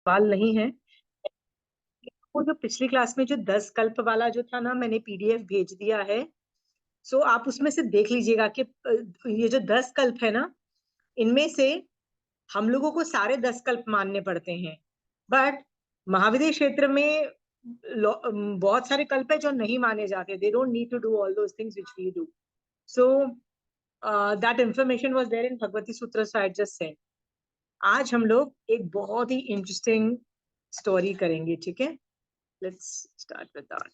सवाल नहीं है। वो जो पिछली क्लास में जो 10 कल्प वाला जो था ना, मैंने पीडीएफ भेज दिया है। सो आप उसमें से देख लीजिएगा कि ये जो 10 कल्प है ना, इनमें से हम लोगों को सारे 10 कल्प मानने पड़ते हैं। बट महाविद्य क्षेत्र में बहुत सारे कल्प है जो नहीं माने जाते। They don't need to do all those things which we do. So that information was there in Bhagavati Sutra, so I just said. आज हम लोग एक बहुत ही इंटरेस्टिंग स्टोरी करेंगे, ठीक है? Let's start with that.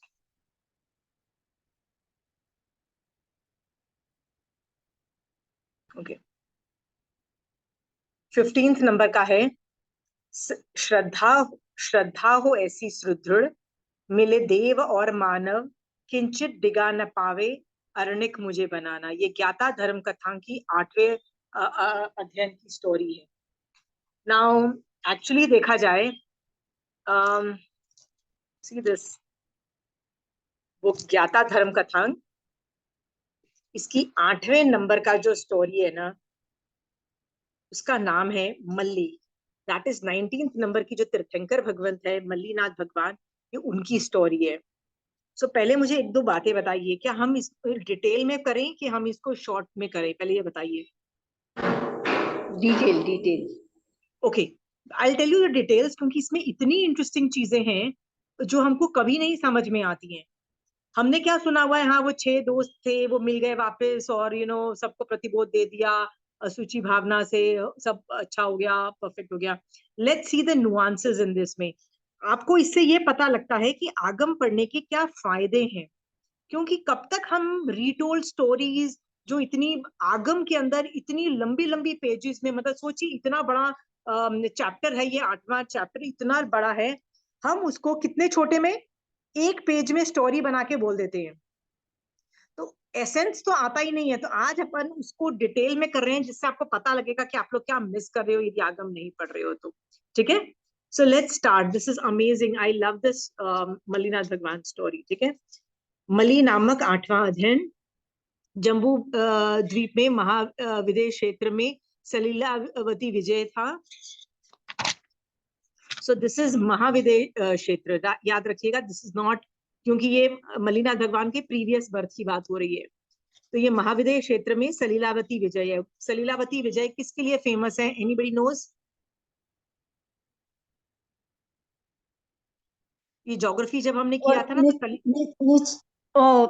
Okay, 15th number का है। श्रद्धा श्रद्धा हो ऐसी सुदृढ़, मिले देव और मानव, किंचित डिगा न पावे, अरण्यक मुझे बनाना। ये ज्ञाता धर्म कथा की 8वें अध्ययन की स्टोरी है। नाउ एक्चुअली देखा जाए, सी दिस, वो ज्ञाता धर्म कथा, इसकी 8वें नंबर का जो स्टोरी है ना, उसका नाम है मल्ली। दैट इज 19th नंबर की जो तीर्थंकर भगवंत है मल्लीनाथ भगवान, ये उनकी स्टोरी है। सो पहले मुझे एक दो बातें बताइए, क्या हम इसको डिटेल में करें कि हम इसको शॉर्ट में करें? पहले ये बताइए। Detail detail. Okay, I tell you the details, क्योंकि इसमें इतनी इंटरेस्टिंग चीजें हैं जो हमको कभी नहीं समझ में आती हैं। हमने क्या सुना हुआ है, हाँ वो 6 दोस्त थे, वो मिल गए वापस और सबको प्रतिबोध दे दिया, सूची भावना से सब अच्छा हो गया, परफेक्ट हो गया। Let's see the nuances in this में। आपको इससे ये पता लगता है कि आगम पढ़ने के क्या फायदे हैं। क्योंकि कब तक हम रीटोल्ड स्टोरीज, जो इतनी आगम के अंदर इतनी लंबी लंबी पेजेस में, मतलब सोचिए इतना बड़ा चैप्टर है, ये 8वां चैप्टर इतना बड़ा है, हम उसको कितने छोटे में, एक पेज में स्टोरी बना के बोल देते हैं। तो एसेंस तो आता ही नहीं है। तो आज अपन उसको डिटेल में कर रहे हैं, जिससे आपको पता लगेगा कि आप लोग क्या मिस कर रहे हो यदि आगम नहीं पढ़ रहे हो तो। ठीक है, so let's start. This is amazing, I love this Mallinath भगवान स्टोरी। ठीक है, मली नामक 8वां अध्ययन जम्बू द्वीप में महाविदेश क्षेत्र में सलीलावती विजय था। सो दिस इज महाविदेश क्षेत्र, याद रखिएगा, दिस इज नॉट, क्योंकि ये मल्लीनाथ भगवान के प्रीवियस बर्थ की बात हो रही है। तो ये महाविदेश क्षेत्र में सलीलावती विजय है। सलीलावती विजय किसके लिए फेमस है? Anybody knows? ये ज्योग्राफी जब हमने और किया था ना, तो ओ,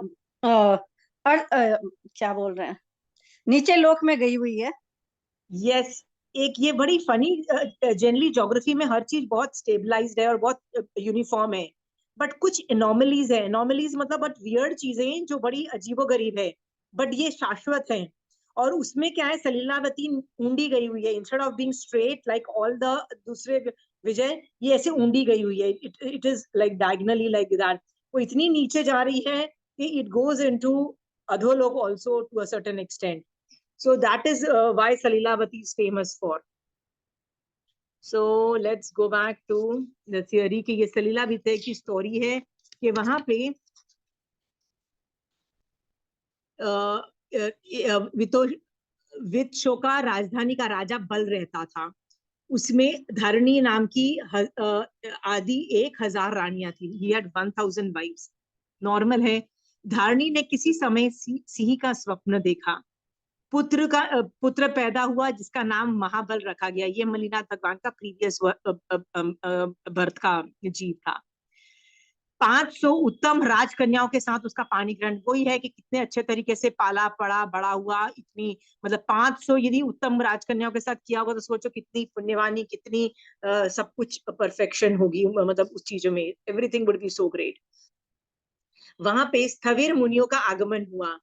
क्या बोल रहे हैं, नीचे लोक में गई हुई है। यस, एक ये बड़ी फनी, जनरली ज्योग्राफी में हर चीज बहुत स्टेबलाइज्ड है और बहुत यूनिफॉर्म है, बट कुछ एनोमलीज है। एनोमलीज मतलब बट वियर्ड चीजें जो बड़ी अजीबोगरीब है, बट ये शाश्वत है। और उसमें क्या है, सलीलावती ऊंडी गई हुई है, instead of being straight like all the दूसरे विजय, ये ऐसे ऊंडी गई हुई है। It is like diagonally like that. वो इतनी नीचे जा रही है कि इट गोज इनटू अधोलोक also to a certain extent. So that is why Salilavati is famous for. So let's go back to the theory कि ये सलीलावती की स्टोरी है कि वहां पे वितशोका राजधानी का राजा बल रहता था। उसमें धरणी नाम की आदि 1000 रानियां थी। He had 1000 wives। नॉर्मल है। धारणी ने किसी समय सिंह का स्वप्न देखा। पुत्र पैदा हुआ जिसका नाम महाबल रखा गया। ये मल्लीनाथ भगवान का प्रीवियस बर्थ का जीव था। 500 उत्तम राजकन्याओं के साथ उसका पानी ग्रहण, वही है कि कितने अच्छे तरीके से पाला पड़ा बड़ा हुआ। इतनी मतलब 500 यदि उत्तम राजकन्याओं के साथ किया होगा, तो सोचो कितनी पुण्यवानी, कितनी सब कुछ परफेक्शन होगी, मतलब उस चीजों में everything would be so great. वहां पे स्थविर मुनियों का आगमन हुआ।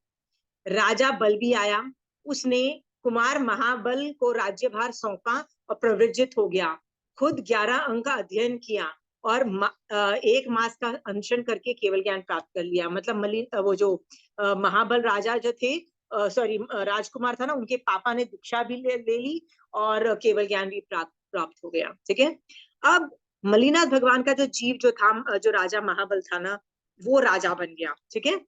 राजा बल भी आया। उसने कुमार महाबल को राज्यभार सौंपा और प्रवृज्जित हो गया। खुद 11 अंक का अध्ययन किया और 1 मास का अनशन करके केवल ज्ञान प्राप्त कर लिया। मतलब वो जो महाबल राजा जो थे, सॉरी राजकुमार था ना, उनके पापा ने दीक्षा भी ले ली और केवल ज्ञान भी प्राप्त हो गया। ठीक है, अब मल्लीनाथ भगवान का जो जीव जो था, जो राजा महाबल था ना, वो राजा बन गया। ठीक है,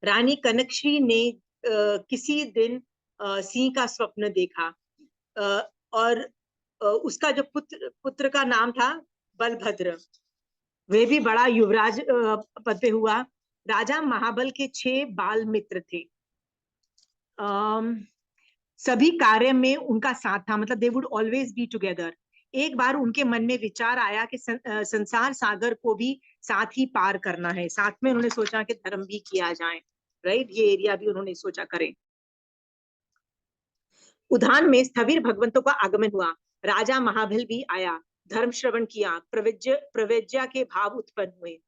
रानी कनकश्री ने किसी दिन सिंह का स्वप्न देखा, और उसका जो पुत्र का नाम था बलभद्र, वे भी बड़ा युवराज पद पे हुआ। राजा महाबल के 6 बाल मित्र थे। सभी कार्य में उनका साथ था, मतलब they would always be together. एक बार उनके मन में विचार आया कि संसार सागर को भी साथ ही पार करना है। साथ में उन्होंने सोचा कि धर्म भी किया जाए, राइट, ये एरिया भी उन्होंने सोचा करें। उद्यान में स्थविर भगवंतों का आगमन हुआ। राजा महाबल भी आया, धर्म श्रवण किया, प्रव्रज्या के भाव उत्पन्न हुए।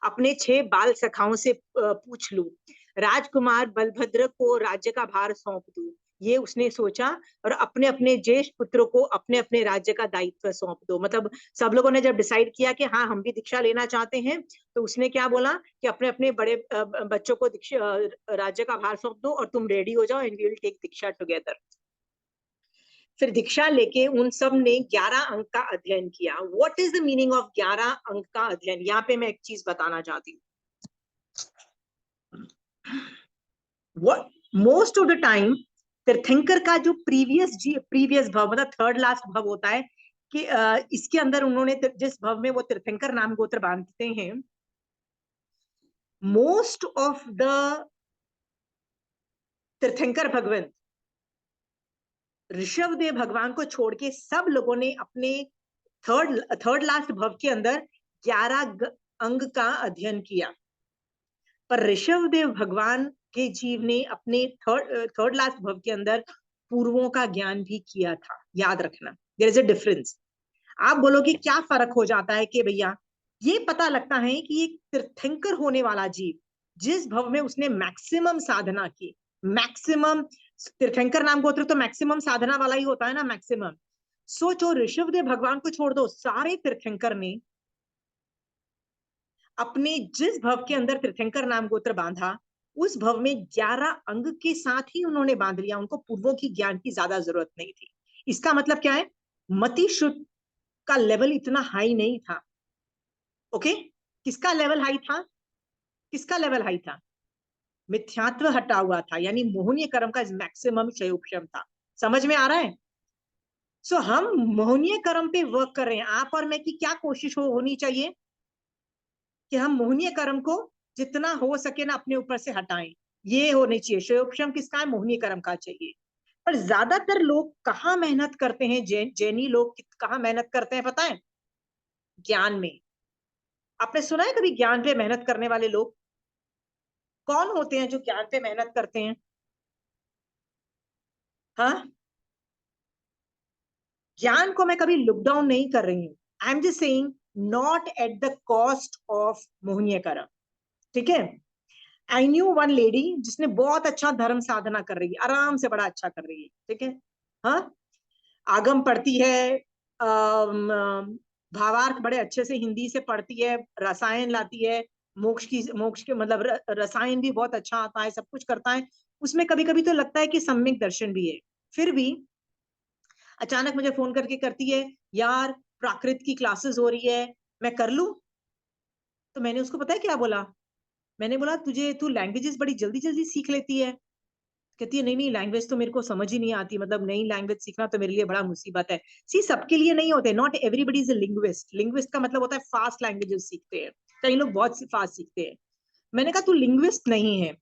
अपने 6 बाल सखाओं से पूछ लूं, राजकुमार बलभद्र को राज्य का भार सौंप दूं, ये उसने सोचा। और अपने अपने ज्येष्ठ पुत्रों को अपने अपने राज्य का दायित्व सौंप दो। मतलब सब लोगों ने जब डिसाइड किया कि हाँ हम भी दीक्षा लेना चाहते हैं, तो उसने क्या बोला कि अपने अपने बड़े बच्चों को राज्य का भार सौंप दो और तुम रेडी हो जाओ, and we will take diksha together. फिर दीक्षा लेके उन सब ने 11 अंक का अध्ययन किया। What is the meaning of 11 अंक का अध्ययन? यहाँ पे मैं एक चीज बताना चाहती हूँ। मोस्ट ऑफ द टाइम तीर्थंकर का जो प्रीवियस भव, मतलब थर्ड लास्ट भव होता है, कि इसके अंदर उन्होंने जिस भव में वो तीर्थंकर नाम गोत्र बांधते हैं, मोस्ट ऑफ द तीर्थंकर भगवान ऋषभदेव भगवान को छोड़ के सब लोगों ने अपने थर्ड लास्ट भव के अंदर 11 अंग का अध्ययन किया। पर ऋषभदेव भगवान के जीव ने अपने थर्ड लास्ट भव के अंदर पूर्वों का ज्ञान भी किया था। याद रखना, देयर इज अ डिफरेंस। आप बोलोगे क्या फर्क हो जाता है? कि भैया ये पता लगता है कि एक तीर्थंकर होने वाला जीव जिस भव में उसने मैक्सिमम साधना की, मैक्सिमम, तीर्थंकर नाम गोत्र तो मैक्सिमम साधना वाला ही होता है ना, मैक्सिमम। सोचो, ऋषभदेव भगवान को छोड़ दो, सारे तीर्थंकर ने अपने जिस भव के अंदर तीर्थंकर नाम गोत्र बांधा, उस भव में 11 अंग के साथ ही उन्होंने बांध लिया। उनको पूर्वों की ज्ञान की ज्यादा जरूरत नहीं थी। इसका मतलब क्या है? मति शुद्ध का लेवल इतना हाई नहीं था। ओके, किसका लेवल हाई था? किसका लेवल हाई था? मिथ्यात्व हटा हुआ था, यानी मोहनीय कर्म का मैक्सिमम क्षयोपशम था। समझ में आ रहा है? सो हम मोहनीय कर्म पे वर्क कर रहे हैं, आप और मैं की क्या कोशिश होनी चाहिए कि हम मोहनीय कर्म को जितना हो सके ना अपने ऊपर से हटाएं। ये होनी चाहिए। क्षयोपशम किसका है? मोहनीय कर्म का चाहिए। पर ज्यादातर लोग कहाँ मेहनत करते हैं? जैनी लोग कहाँ मेहनत करते हैं पता है? ज्ञान में। आपने सुना है कभी ज्ञान पे मेहनत करने वाले लोग? कौन होते हैं जो ज्ञान पे मेहनत करते हैं? हाँ, ज्ञान को मैं कभी लुक डाउन नहीं कर रही हूँ। I am just saying not at the cost of मोहनीय कर्म। ठीक है? आई न्यू वन लेडी जिसने बहुत अच्छा धर्म साधना कर रही है, आराम से बड़ा अच्छा कर रही है। ठीक है? हाँ, आगम पढ़ती है, भावार्थ बड़े अच्छे से हिंदी से पढ़ती है, रसायन लाती है, मोक्ष के मतलब रसायन भी बहुत अच्छा आता है, सब कुछ करता है। उसमें कभी कभी तो लगता है कि सम्यक दर्शन भी है। फिर भी अचानक मुझे फोन करके करती है, यार प्राकृत की क्लासेस हो रही है, मैं कर लूं? तो मैंने उसको पता है क्या बोला? मैंने बोला तू लैंग्वेजेस बड़ी जल्दी जल्दी सीख लेती है। कहती है नहीं नहीं, लैंग्वेज तो मेरे को समझ ही नहीं आती, मतलब नई लैंग्वेज सीखना तो मेरे लिए बड़ा मुसीबत है। सी, सबके लिए नहीं होते, not everybody is a linguist. Linguist का मतलब होता है फास्ट लैंग्वेजेस सीखते हैं, कई लोग बहुत फास्ट सीखते हैं। मैंने कहा तू लिंग्विस्ट नहीं है,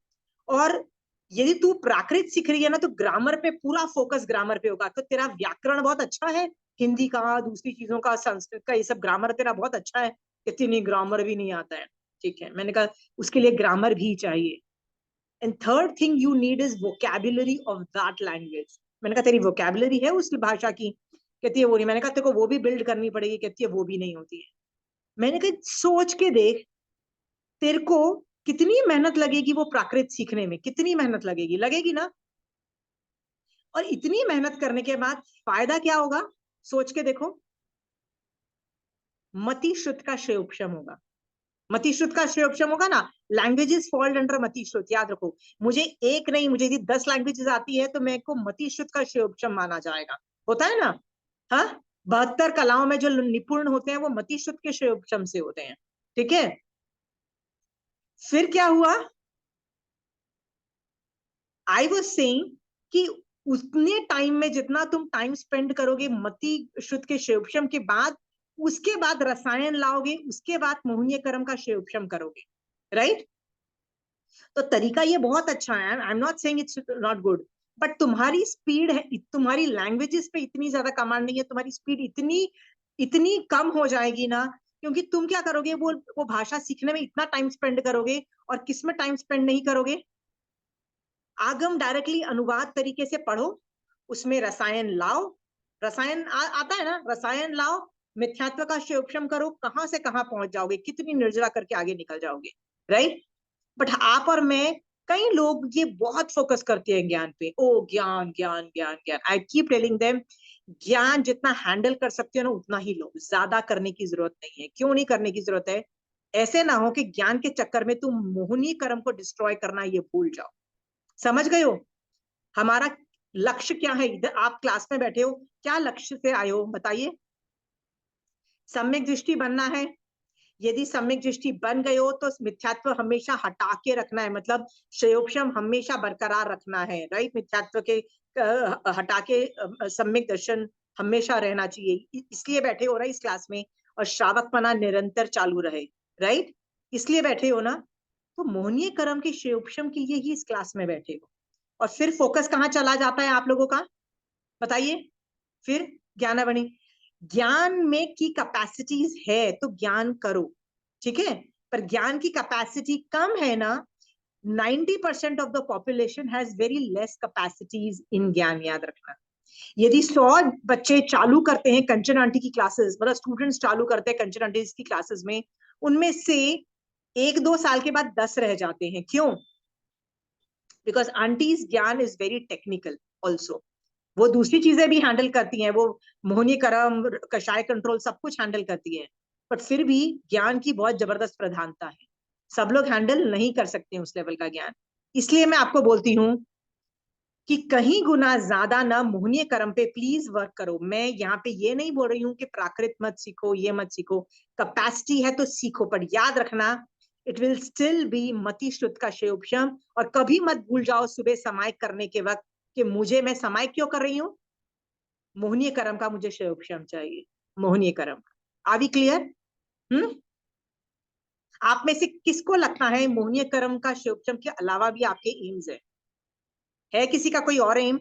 और यदि तू प्राकृत सीख रही है ना, तो ग्रामर पे पूरा फोकस ग्रामर पे होगा। तो तेरा व्याकरण बहुत अच्छा है, हिंदी का, दूसरी चीजों का, संस्कृत का, ये सब ग्रामर तेरा बहुत अच्छा है। कहती नहीं, ग्रामर भी नहीं आता है। ठीक है, मैंने कहा उसके लिए ग्रामर भी चाहिए। And third thing you need is vocabulary of that language. मैंने कहा तेरी वोकैबुलरी है उस भाषा की? कहती है वो नहीं। मैंने कहा तेरे को वो भी बिल्ड करनी पड़ेगी। कहती है वो भी नहीं होती है। मैंने कहा सोच के देख, तेरे को कितनी मेहनत लगेगी वो प्राकृत सीखने में, कितनी मेहनत लगेगी, लगेगी ना? और इतनी मेहनत करने के बाद फायदा क्या होगा? सोच के देखो, मति शुद्ध का श्रेयोपशम होगा। मति शुद्ध का श्रेयोपशम होगा ना। लैंग्वेजेस फॉल्ड अंडर मति शुद्ध, याद रखो। मुझे एक नहीं, मुझे यदि 10 लैंग्वेजेस आती है तो मेरे को मति शुद्ध का श्रेयोपशम माना जाएगा। होता है ना? हाँ, 72 कलाओं में जो निपुण होते हैं वो मति शुद्ध के श्रेयोपशम से होते हैं। ठीक है? फिर क्या हुआ? आई वाज सेइंग कि उतने टाइम में जितना तुम टाइम स्पेंड करोगे मति शुद्ध के क्षयोपशम के बाद, उसके बाद रसायन लाओगे, उसके बाद मोहनीय कर्म का क्षयोपशम करोगे, राइट? तो तरीका ये बहुत अच्छा है, आई am not saying it's not good, but तुम्हारी स्पीड है, तुम्हारी लैंग्वेजेस पे इतनी ज्यादा कमांड नहीं है, तुम्हारी स्पीड इतनी इतनी कम हो जाएगी ना, क्योंकि तुम क्या करोगे, वो भाषा सीखने में इतना टाइम स्पेंड करोगे, और किस में टाइम स्पेंड नहीं करोगे? आगम डायरेक्टली अनुवाद तरीके से पढ़ो, उसमें रसायन लाओ, रसायन आता है ना, रसायन लाओ, मिथ्यात्व का क्षयोपशम करो, कहां से कहां पहुंच जाओगे, कितनी निर्जरा करके आगे निकल जाओगे, राइट? बट आप और मैं, कई लोग ये बहुत फोकस करते हैं ज्ञान पे, ओ ज्ञान ज्ञान ज्ञान ज्ञान, आई कीप टेलिंग देम, ज्ञान जितना हैंडल कर सकते हो ना उतना ही लो, ज्यादा करने की जरूरत नहीं है। क्यों नहीं करने की जरूरत है? ऐसे ना हो कि ज्ञान के चक्कर में तुम मोहिनी कर्म को डिस्ट्रॉय करना ये भूल जाओ। समझ गए हो? हमारा लक्ष्य क्या है? इधर आप क्लास में बैठे हो, क्या लक्ष्य से आए हो बताइए? सम्यक दृष्टि बनना है। यदि सम्यक दृष्टि बन गए हो तो मिथ्यात्व हमेशा हटा के रखना है, मतलब क्षयोपशम हमेशा बरकरार रखना है, राइट? मिथ्यात्व के हटा के सम्यक दर्शन हमेशा रहना चाहिए, इसलिए बैठे हो ना इस क्लास में, और श्रावकपना निरंतर चालू रहे, राइट? इसलिए बैठे हो ना। तो मोहनीय कर्म के क्षयोपशम के लिए ही इस क्लास में बैठे हो। और फिर फोकस कहाँ चला जाता है आप लोगों का, बताइए? फिर ज्ञानावणी, ज्ञान में की कैपेसिटीज है तो ज्ञान करो, ठीक है? पर ज्ञान की कैपेसिटी कम है ना, 90% of the population has very less capacities in ज्ञान, याद रखना। यदि 100 बच्चे चालू करते हैं कंचन आंटी की क्लासेस, मतलब स्टूडेंट्स चालू करते हैं कंचन आंटी की क्लासेस में, उनमें से 1-2 साल के बाद 10 रह जाते हैं। क्यों? बिकॉज आंटीज ज्ञान इज वेरी टेक्निकल ऑल्सो, वो दूसरी चीजें भी हैंडल करती हैं, वो मोहनी करम, कषाय कंट्रोल सब कुछ हैंडल करती हैं, बट फिर भी ज्ञान की बहुत जबरदस्त प्रधानता है, सब लोग हैंडल नहीं कर सकते उस लेवल का ज्ञान। इसलिए मैं आपको बोलती हूँ कि कहीं गुना ज्यादा ना मोहनीय कर्म पे प्लीज वर्क करो। मैं यहाँ पे ये नहीं बोल रही हूँ कि प्राकृत मत सीखो, ये मत सीखो, कैपेसिटी है तो सीखो, पर याद रखना इट विल स्टिल बी मति श्रुत का क्षयोपशम। और कभी मत भूल जाओ सुबह समाय करने के वक्त कि मुझे, मैं समाय क्यों कर रही हूँ? मोहनीय कर्म का मुझे क्षयोपशम चाहिए, मोहनीय कर्म। Are we clear? आप में से किसको लगता है मोहनीय कर्म का क्षयोपशम के अलावा भी आपके एम्स है किसी का कोई और एम?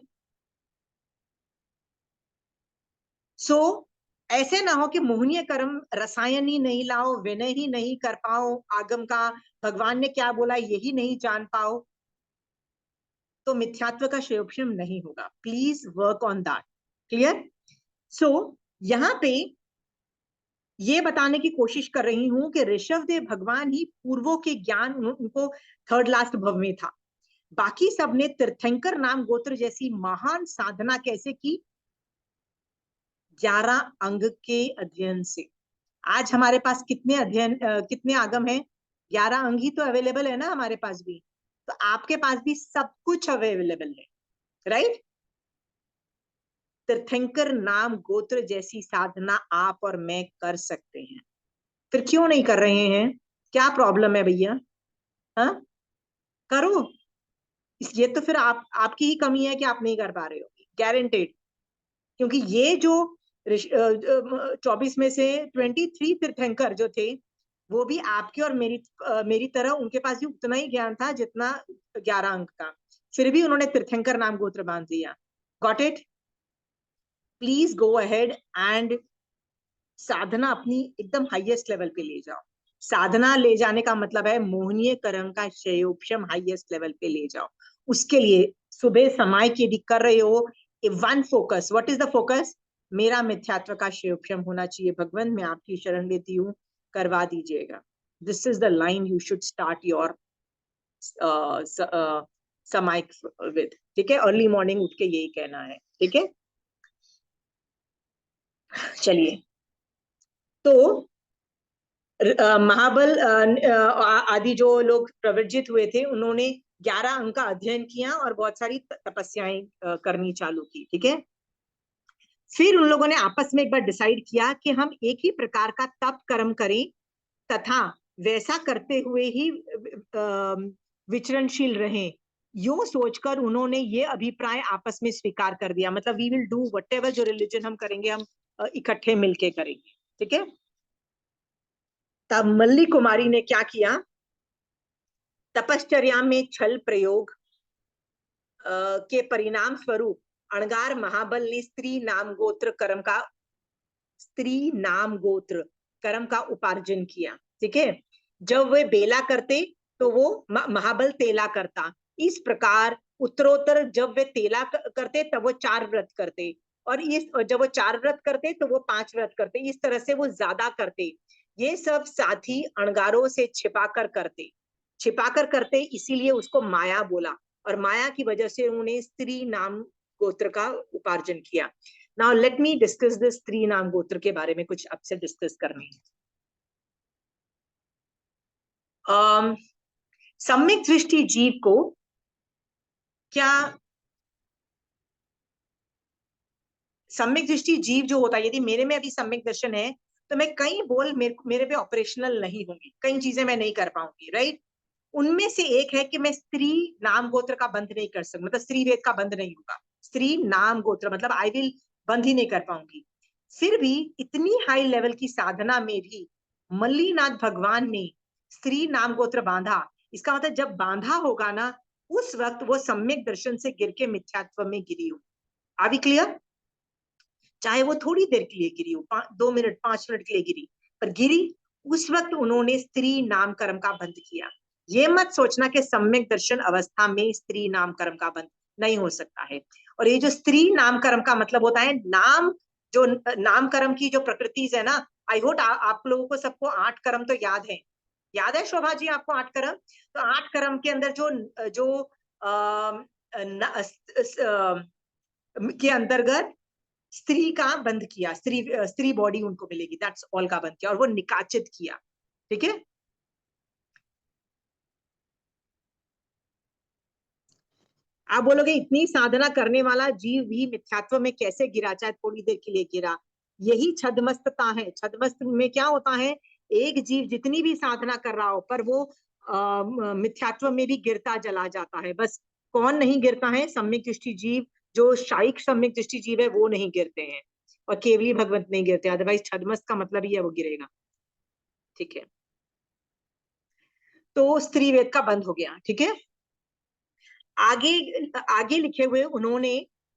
सो ऐसे ना हो कि मोहनीय कर्म रसायन ही नहीं लाओ, विनय ही नहीं कर पाओ, आगम का भगवान ने क्या बोला यही नहीं जान पाओ, तो मिथ्यात्व का क्षयोपशम नहीं होगा। Please work on that. Clear? So यहाँ पे ये बताने की कोशिश कर रही हूं कि ऋषभ देव भगवान ही पूर्वों के ज्ञान उनको थर्ड लास्ट भव में था, बाकी सब ने तीर्थंकर नाम गोत्र जैसी महान साधना कैसे की? 11 अंग के अध्ययन से। आज हमारे पास कितने अध्ययन, कितने आगम है? 11 अंग ही तो अवेलेबल है ना हमारे पास भी, तो आपके पास भी सब कुछ अवेलेबल है, राइट? तीर्थंकर नाम गोत्र जैसी साधना आप और मैं कर सकते हैं, फिर क्यों नहीं कर रहे हैं? क्या प्रॉब्लम है भैया? हाँ, करो। ये तो फिर आपकी ही कमी है कि आप नहीं कर पा रहे हो, गारंटेड। क्योंकि ये जो 24 में से 23 तीर्थंकर जो थे, वो भी आपके और मेरी तरह, उनके पास भी उतना ही ज्ञान था जितना 11 अंक का, फिर भी उन्होंने तीर्थंकर नाम गोत्र बांध दिया। Got it? Please go ahead and साधना अपनी एकदम हाईएस्ट लेवल पे ले जाओ। साधना ले जाने का मतलब है मोहनीय कर्म का क्षयोपशम हाईएस्ट लेवल पे ले जाओ। उसके लिए सुबह समाय की यदि कर रहे हो, one focus, what is the focus? मेरा मिथ्यात्व का क्षयोपशम होना चाहिए, भगवान मैं आपकी शरण लेती हूँ, करवा दीजिएगा। This is the line you should start your समाय विद, ठीक है? अर्ली मॉर्निंग उठ के यही कहना है, ठीक है? चलिए, तो महाबल आदि जो लोग प्रवर्जित हुए थे, उन्होंने 11 अंक का अध्ययन किया और बहुत सारी तपस्याएं करनी चालू की, ठीक है? फिर उन लोगों ने आपस में एक बार डिसाइड किया कि हम एक ही प्रकार का तप कर्म करें तथा वैसा करते हुए ही विचरणशील रहें। यो सोचकर उन्होंने ये अभिप्राय आपस में स्वीकार कर दिया, मतलब वी विल डू व्हाटएवर, जो रिलीजन हम करेंगे हम इकट्ठे मिलके करेंगे, ठीक है। तब मल्ली कुमारी ने क्या किया, तपश्चर्या में छल प्रयोग के परिणाम स्वरूप अणगार महाबल ने स्त्री नाम गोत्र कर्म का उपार्जन किया, ठीक है। जब वे बेला करते तो वो महाबल तेला करता। इस प्रकार उत्तरोत्तर जब वे तेला करते तब वो 4 व्रत करते, और जब वो 4 व्रत करते तो वो 5 व्रत करते। इस तरह से वो ज्यादा करते। ये सब साथी अणगारों से छिपाकर करते, इसीलिए उसको माया बोला, और माया की वजह से उन्होंने स्त्री नाम गोत्र का उपार्जन किया। Now let me discuss this स्त्री नाम गोत्र के बारे में कुछ आपसे डिस्कस करनी है। सम्यक दृष्टि जीव को क्या, सम्यक दृष्टि जीव जो होता है, यदि मेरे में अभी सम्यक दर्शन है तो मैं कई बोल मेरे पे ऑपरेशनल नहीं होंगी, कई चीजें मैं नहीं कर पाऊंगी, राइट। उनमें से एक है कि मैं स्त्री नाम गोत्र का बंध नहीं कर सकती, मतलब स्त्री वेद का बंध नहीं होगा। स्त्री नाम गोत्र मतलब आई विल बंध ही नहीं कर पाऊंगी। फिर भी इतनी हाई लेवल की साधना में भी मल्लीनाथ भगवान ने स्त्री नाम गोत्र बांधा। इसका मतलब जब बांधा होगा ना, उस वक्त वो सम्यक दर्शन से गिर के मिथ्यात्व में गिरी हो। Are we clear? चाहे वो थोड़ी देर के लिए गिरी हो, 2 मिनट 5 मिनट के लिए गिरी, पर गिरी, उस वक्त उन्होंने स्त्री नाम कर्म का बंध किया। ये मत सोचना कि सम्यक दर्शन अवस्था में स्त्री नाम कर्म का बंध नहीं हो सकता है। और ये जो स्त्री नाम कर्म का मतलब होता है, नाम, जो नाम कर्म की जो प्रकृति है ना, आई होप आप लोगों को सबको 8 कर्म तो याद है शोभा जी आपको 8 कर्म? तो 8 कर्म के अंदर जो जो आ, न, के अंतर्गत स्त्री का बंध किया, स्त्री बॉडी उनको मिलेगी, दैट्स ऑल का बंध किया, और वो निकाचित किया, ठीक है। आप बोलोगे इतनी साधना करने वाला जीव भी मिथ्यात्व में कैसे गिरा, चाहे थोड़ी देर के लिए गिरा? यही छदमस्तता है। छदमस्त में क्या होता है, एक जीव जितनी भी साधना कर रहा हो पर वो मिथ्यात्व में भी गिरता चला जाता है। बस कौन नहीं गिरता है? सम्यक दृष्टि जीव, जो शाइक सम्यक दृष्टि जीव है वो नहीं गिरते हैं, और केवली भगवंत नहीं गिरते, अदरवाइज छदमस्त का मतलब ही है वो गिरेगा, ठीक है। तो स्त्री वेद का बंद हो गया, ठीक है। आगे आगे लिखे हुए उन्होंने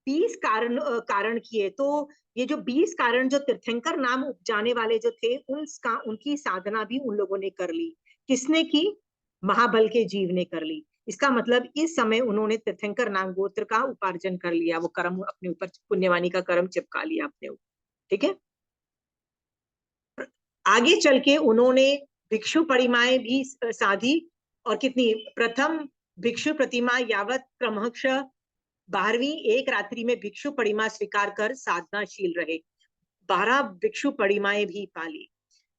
20 कारण किए। तो ये जो 20 कारण जो तीर्थंकर नाम उपजाने वाले जो थे, उनकी साधना भी उन लोगों ने कर ली। किसने की? महाबल के जीव ने कर ली। इसका मतलब इस समय उन्होंने तीर्थंकर नाम गोत्र का उपार्जन कर लिया, वो कर्म अपने ऊपर, पुण्यवानी का कर्म चिपका लिया अपने ऊपर, ठीक है। आगे चल के उन्होंने भिक्षु परिमाएं भी साधी, और कितनी? प्रथम भिक्षु प्रतिमा यावत क्रमश 12वीं एक रात्रि में भिक्षु परिमा स्वीकार कर साधनाशील रहे। 12 भिक्षु परिमाएं भी पाली।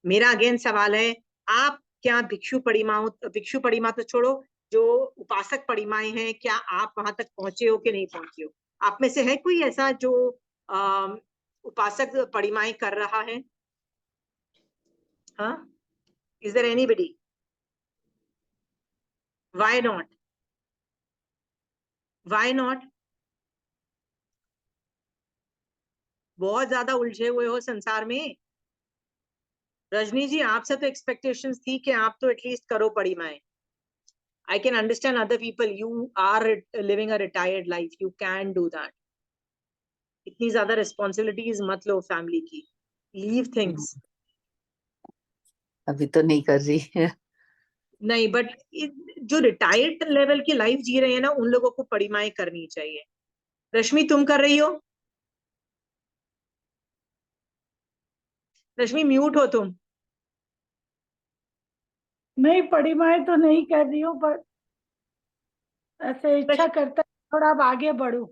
मेरा अगेन सवाल है, आप क्या भिक्षु परिमा तो छोड़ो, जो उपासक परिमाएं हैं, क्या आप वहां तक पहुंचे हो कि नहीं पहुंचे हो? आप में से है कोई ऐसा जो उपासक परिमाएं कर रहा है? हाँ, is there anybody? Why not? Why not? बहुत ज्यादा उलझे हुए हो संसार में। रजनी जी, आपसे तो एक्सपेक्टेशंस थी कि आप तो एटलीस्ट करो परिमाएं। I can understand other people. You are living a retired life. You can do that. इतनी ज्यादा रिस्पॉन्सिबिलिटीज मत लो फैमिली की. Leave things. अभी तो नहीं कर रही है. नहीं, बट जो रिटायर्ड लेवल की लाइफ जी रहे हैं ना, उन लोगों को परिमाएं करनी चाहिए. रश्मि, तुम कर रही हो? रश्मि, म्यूट हो तुम. नहीं, परिमाएं तो नहीं कर रही हूँ, पर ऐसे इच्छा करता है थोड़ा अब आगे बढ़ूं.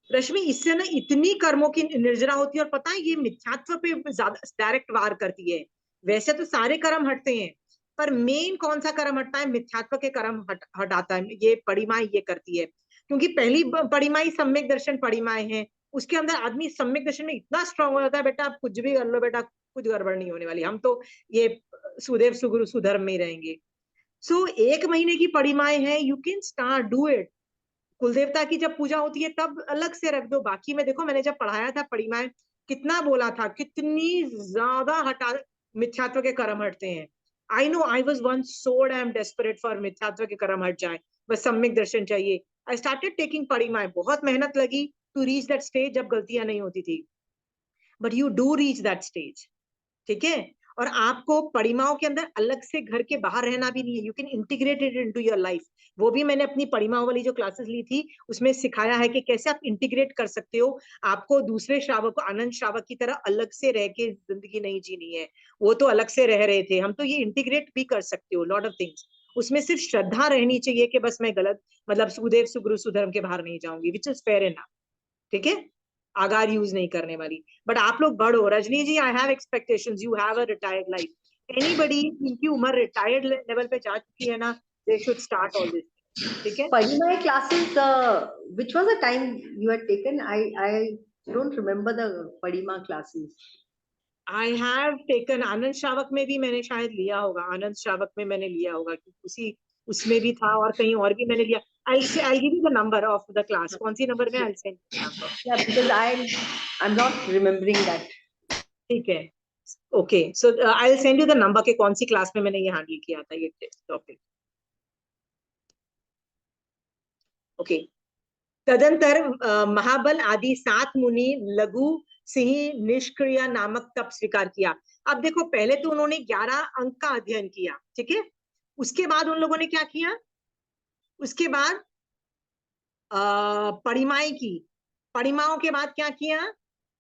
रश्मि, इससे ना इतनी कर्मों की निर्जरा होती है, और पता है ये मिथ्यात्व पे ज्यादा डायरेक्ट वार करती है. वैसे तो सारे कर्म हटते हैं, पर मेन कौन सा कर्म हटता है? मिथ्यात्व के कर्म हटाता है ये परिमाएं, ये करती है. क्योंकि पहली परिमाई सम्यक दर्शन परिमाएं है, उसके अंदर आदमी सम्यक दर्शन में इतना स्ट्रांग हो जाता है, बेटा आप कुछ भी कर लो बेटा, कुछ गड़बड़ नहीं होने वाली, हम तो ये सुदेव सुगुरु सुधर्म में ही रहेंगे. सो 1 महीने की परिमाएं हैं, you can start do it. कुलदेवता की जब पूजा होती है तब अलग से रख दो, बाकी में देखो मैंने जब पढ़ाया था परिमाएं कितना बोला था, कितनी ज्यादा हटा मिथ्यात्व के कर्म हटते हैं। I know I was one so damn desperate for मिथ्यात्व के कर्म हट जाए, बस सम्यक दर्शन चाहिए। आई स्टार्टेड टेकिंग परिमाएं, बहुत मेहनत लगी टू रीच दैट स्टेज जब गलतियां नहीं होती थी, but you do reach that stage. ठीक है, और आपको परिमाओं के अंदर अलग से घर के बाहर रहना भी नहीं है, you can integrate it into your life. वो भी मैंने अपनी परिमाओं वाली जो क्लासेस ली थी उसमें सिखाया है कि कैसे आप इंटीग्रेट कर सकते हो। आपको दूसरे श्रावक को आनंद श्रावक की तरह अलग से रह के जिंदगी नहीं जीनी है, वो तो अलग से रह रहे थे, हम तो ये इंटीग्रेट भी कर सकते हो लॉट ऑफ थिंग्स। उसमें सिर्फ श्रद्धा रहनी चाहिए कि बस मैं गलत मतलब सुदेव सुगुरु सुधर्म के बाहर नहीं जाऊंगी, विच इज फेयर इनफ। ठीक है, आगार यूज नहीं करने वाली। बट आप लोग बड़ो, Rajni ji, I have expectations, you have a retired life. Anybody जिनकी उम्र रिटायर्ड लेवल पे जा चुकी है ना, they should start all this. ठीक है, Padima classes, which was the time you had taken? I don't remember the Padima classes. I have taken Anand Shravak में भी मैंने शायद लिया होगा, आनंद श्रावक में मैंने लिया होगा कि उसी उसमें भी था और कहीं और भी मैंने लिया। I'll give you the number of the class, कौन सी नंबर में, I'll send you the number. Yeah, because I'm not remembering that. ठीक है, okay, so I will send you the number के कौन सी क्लास में मैंने ये हैंडल किया था ये टॉपिक। ओके, तदंतर महाबल आदि 7 मुनि लघु सिंह निष्क्रिया नामक तप स्वीकार किया। अब देखो, पहले तो उन्होंने 11 अंक का अध्ययन किया, ठीक है, उसके बाद उन लोगों ने क्या किया, उसके बाद परिमाएं की, परिमाओं के बाद क्या किया,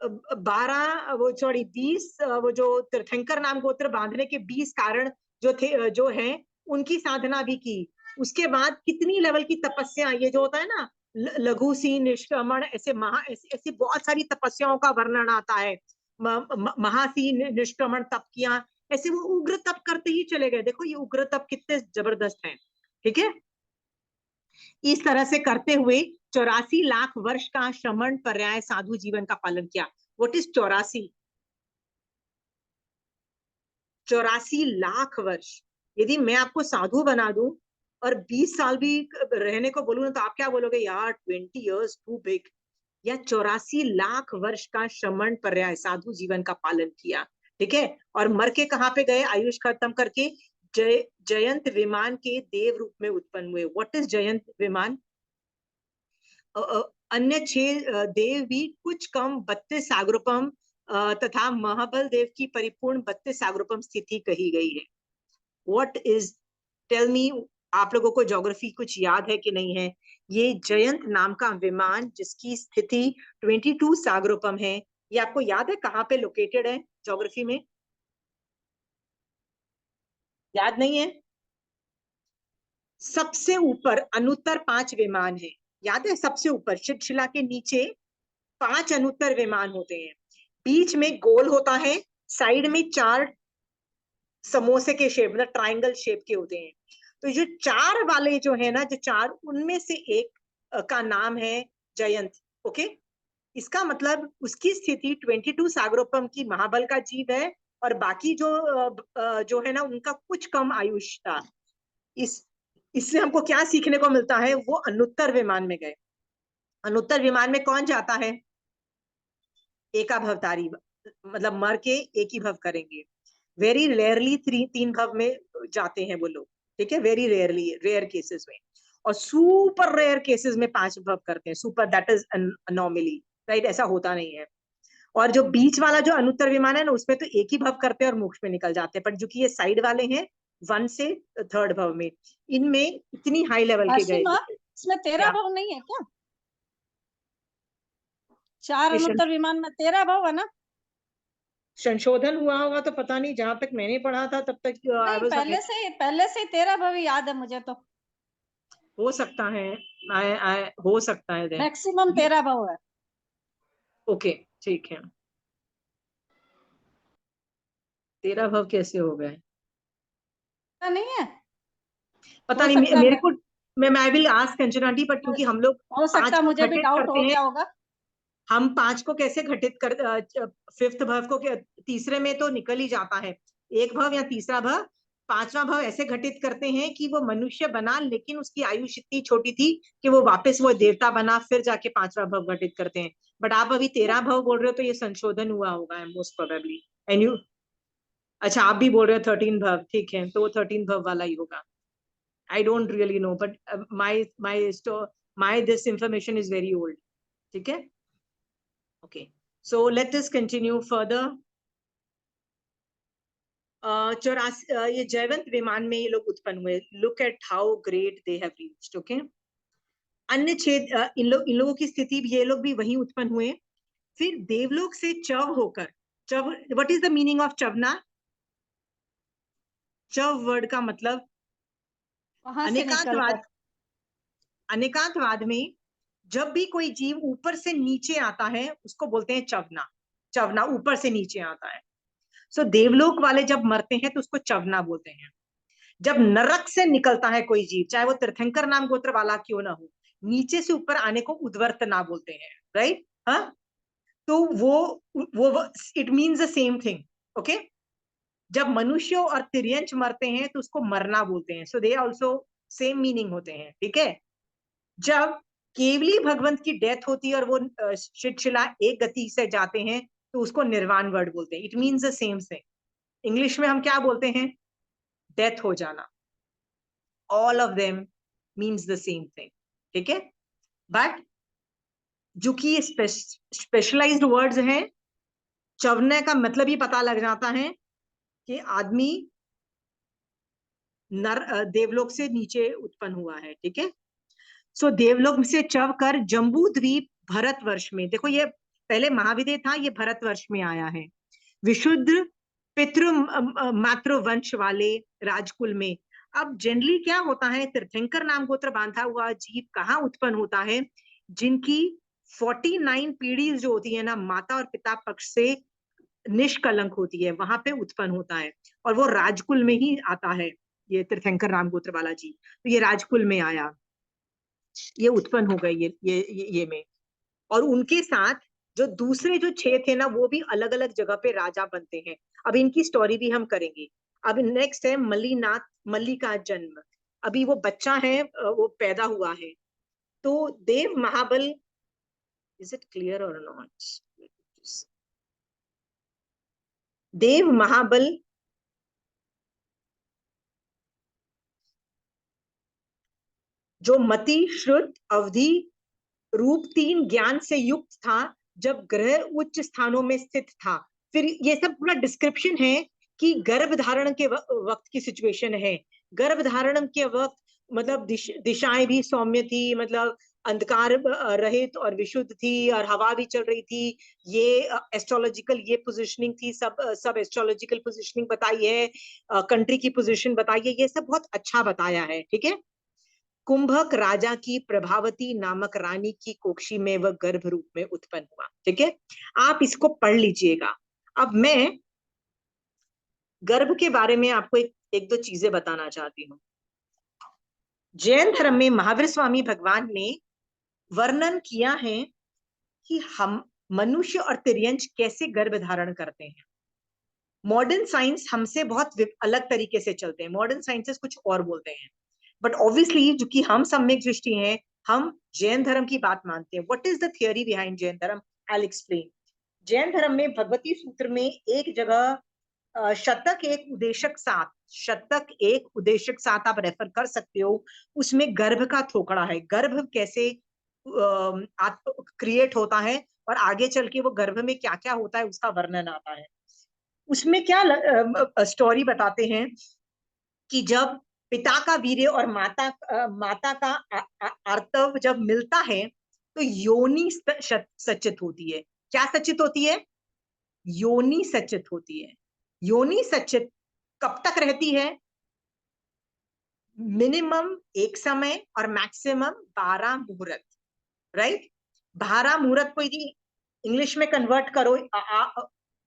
12 वो सॉरी 20 वो जो तीर्थंकर नाम गोत्र बांधने के 20 कारण जो थे जो है उनकी साधना भी की। उसके बाद कितनी लेवल की तपस्या, ये जो होता है ना लघु सी निष्क्रमण, ऐसे बहुत सारी तपस्याओं का वर्णन आता है। महासी निष्क्रमण तप किया, ऐसे वो उग्र तप करते ही चले गए। देखो ये उग्र तप कितने जबरदस्त हैं। ठीक है, इस तरह से करते हुए 84 लाख वर्ष का श्रमण पर्याय साधु जीवन का पालन किया। What is 84? 84 लाख वर्ष। यदि मैं आपको साधु बना दूं और 20 साल भी रहने को बोलूं तो आप क्या बोलोगे, यार 20 years टू बिग। या 84 लाख वर्ष का श्रमण पर्याय साधु जीवन का पालन किया। ठीक है, और मर के कहाँ पे गए, आयुष खत्म करके जयंत विमान के देव रूप में उत्पन्न हुए। व्हाट इज जयंत विमान? अन्य 6 देव भी कुछ कम 32 सागरोपम तथा महाबल देव की परिपूर्ण 32 सागरोपम स्थिति कही गई है। व्हाट इज, टेल मी, आप लोगों को ज्योग्राफी कुछ याद है कि नहीं है? ये जयंत नाम का विमान जिसकी स्थिति 22 सागरोपम है, ये आपको याद है कहाँ पे लोकेटेड है ज्योग्राफी में? याद नहीं है? सबसे ऊपर अनुत्तर 5 विमान है, याद है? सबसे ऊपर शिला के नीचे 5 अनुत्तर विमान होते हैं, बीच में गोल होता है, साइड में 4 समोसे के शेप मतलब ट्राइंगल शेप के होते हैं। तो ये 4 वाले जो है ना, जो 4, उनमें से एक का नाम है जयंत। ओके, इसका मतलब उसकी स्थिति 22 सागरोपम की महाबल का जीव है और बाकी जो है ना उनका कुछ कम आयुष था। इससे हमको क्या सीखने को मिलता है? वो अनुत्तर विमान में गए। अनुत्तर विमान में कौन जाता है? एका भवतारी, मतलब मर के एक ही भव करेंगे। वेरी रेयरली 3 भव में जाते हैं वो लोग। ठीक है, वेरी रेयरली, रेयर केसेस में, और सुपर रेयर केसेस में 5 भव करते हैं। Super, that is anomaly, right? ऐसा होता नहीं है। और जो बीच वाला जो अनुत्तर विमान है ना, उसमें तो एक ही भव करते हैं और मोक्ष में निकल जाते हैं। पर जो कि ये साइड वाले हैं 1 से 3rd भव में, इनमें इतनी हाई लेवल के गए। इसमें 13 भव नहीं है क्या? 4 अनुत्तर विमान में 13 भव है ना? संशोधन हुआ होगा तो पता नहीं, जहां तक मैंने पढ़ा था तब तक पहले से 13 भव याद है मुझे तो। हो सकता है, हो सकता है, मैक्सिमम 13 भव है। ओके, ठीक है। 13 भव कैसे हो गए नहीं है, पता नहीं मेरे को। मैं will ask Kanchana aunty, but क्योंकि हम लोग हो सकता मुझे भी डाउट हो गया होगा। हम 5 को कैसे घटित कर 5th भव को तीसरे में तो निकल ही जाता है, एक भव या तीसरा भव पांचवा भाव ऐसे घटित करते हैं कि वो मनुष्य बना, लेकिन उसकी आयुष इतनी छोटी थी कि वो वापस वो देवता बना, फिर जाके पांचवा भाव घटित करते हैं। बट आप अभी 13 भाव बोल रहे हो, तो ये संशोधन हुआ होगा मोस्ट प्रोबेबली। एंड यू, अच्छा आप भी बोल रहे हो 13 भाव, ठीक है, तो वो 13 भाव वाला ही होगा। I don't really know, but my this information is very old. ठीक है, okay, so let us continue further. 84 ये जयवंत विमान में ये लोग उत्पन्न हुए। Look at how great they have reached. Okay, अन्य छेद इन लोगों की स्थिति भी, ये लोग भी वहीं उत्पन्न हुए। फिर देवलोक से चव होकर, चव, what is the meaning of चवना? चव वर्ड का मतलब वहां से निकल अनेकांतवाद। कर। अनेकांतवाद में जब भी कोई जीव ऊपर से नीचे आता है उसको बोलते हैं चवना। चवना ऊपर से नीचे आता है। सो देवलोक वाले जब मरते हैं तो उसको चवना बोलते हैं। जब नरक से निकलता है कोई जीव, चाहे वो तीर्थंकर नाम गोत्र वाला क्यों ना हो, नीचे से ऊपर आने को उद्वर्त ना बोलते हैं, राइट? हाँ, तो वो it means the same thing. Okay, जब मनुष्य और तिर्यंच मरते हैं तो उसको मरना बोलते हैं। सो दे आल्सो सेम मीनिंग होते हैं। ठीक है, जब केवली भगवंत की डेथ होती है और वो शिला एक गति से जाते हैं तो उसको निर्वाण वर्ड बोलते हैं। It means the same thing. English में हम क्या बोलते हैं? डेथ हो जाना। All of them means the same thing. ठीक है, बट जो कि ये स्पेशलाइज्ड वर्ड्स हैं, चवने का मतलब ही पता लग जाता है कि आदमी देवलोक से नीचे उत्पन्न हुआ है। ठीक है, सो देवलोक से चव कर जम्बू द्वीप भरतवर्ष में, देखो ये पहले महाविदय था, ये भरतवर्ष में आया है। विशुद्ध पितृ मातृ वंश वाले राजकुल में। अब जनरली क्या होता है, तीर्थंकर नाम गोत्र बांधा हुआ जीव कहाँ उत्पन्न होता है? जिनकी 49 पीढ़ी जो होती है ना, माता और पिता पक्ष से निष्कलंक होती है, वहां पे उत्पन्न होता है। और वो राजकुल में ही आता है, ये तीर्थंकर नाम गोत्र वाला जीव। तो ये राजकुल में आया, ये उत्पन्न हो गए ये में। और उनके साथ जो दूसरे जो 6 थे ना, वो भी अलग अलग जगह पे राजा बनते हैं। अब इनकी स्टोरी भी हम करेंगे। अब नेक्स्ट है मल्लीनाथ, मल्ली का जन्म। अभी वो बच्चा है, वो पैदा हुआ है। तो देव महाबल, इज इट क्लियर और नॉट? देव महाबल जो मति श्रुत अवधि रूप 3 ज्ञान से युक्त था, जब ग्रह उच्च स्थानों में स्थित था। फिर ये सब पूरा डिस्क्रिप्शन है कि गर्भ धारण के वक्त की सिचुएशन है। गर्भ धारण के वक्त मतलब दिशाएं भी सौम्य थी, मतलब अंधकार रहित और विशुद्ध थी, और हवा भी चल रही थी। ये एस्ट्रोलॉजिकल ये पोजीशनिंग थी, सब एस्ट्रोलॉजिकल पोजीशनिंग बताई है, कंट्री की पोजीशन बताई है, ये सब बहुत अच्छा बताया है। ठीक है, कुंभक राजा की प्रभावती नामक रानी की कोक्षी में वह गर्भ रूप में उत्पन्न हुआ। ठीक है, आप इसको पढ़ लीजिएगा। अब मैं गर्भ के बारे में आपको एक दो चीजें बताना चाहती हूँ। जैन धर्म में महावीर स्वामी भगवान ने वर्णन किया है कि हम मनुष्य और तिर्यंच कैसे गर्भ धारण करते हैं। मॉडर्न साइंस हमसे बहुत अलग तरीके से चलते हैं, मॉडर्न साइंसेस कुछ और बोलते हैं। बट ऑब्वियसली जो कि हम सम्यक दृष्टि हैं, हम जैन धर्म की बात मानते हैं। What is the theory behind Jain dharma? I will explain. Jain धर्म में भगवती सूत्र में एक जगह शतक एक उदेशक 7, शतक एक उदेशक 7 आप रेफर कर सकते हो। उसमें गर्भ का थोकड़ा है, गर्भ कैसे क्रिएट होता है और आगे चल के वो गर्भ में क्या क्या होता है उसका वर्णन आता है। उसमें क्या स्टोरी बताते हैं कि जब पिता का वीर्य और माता का आर्तव जब मिलता है तो योनि सचित होती है। क्या सचित होती है? योनि सचित होती है। योनि सचित कब तक रहती है? मिनिमम 1 समय और मैक्सिमम 12 मुहूर्त, राइट? 12 मुहूर्त को यदि इंग्लिश में कन्वर्ट करो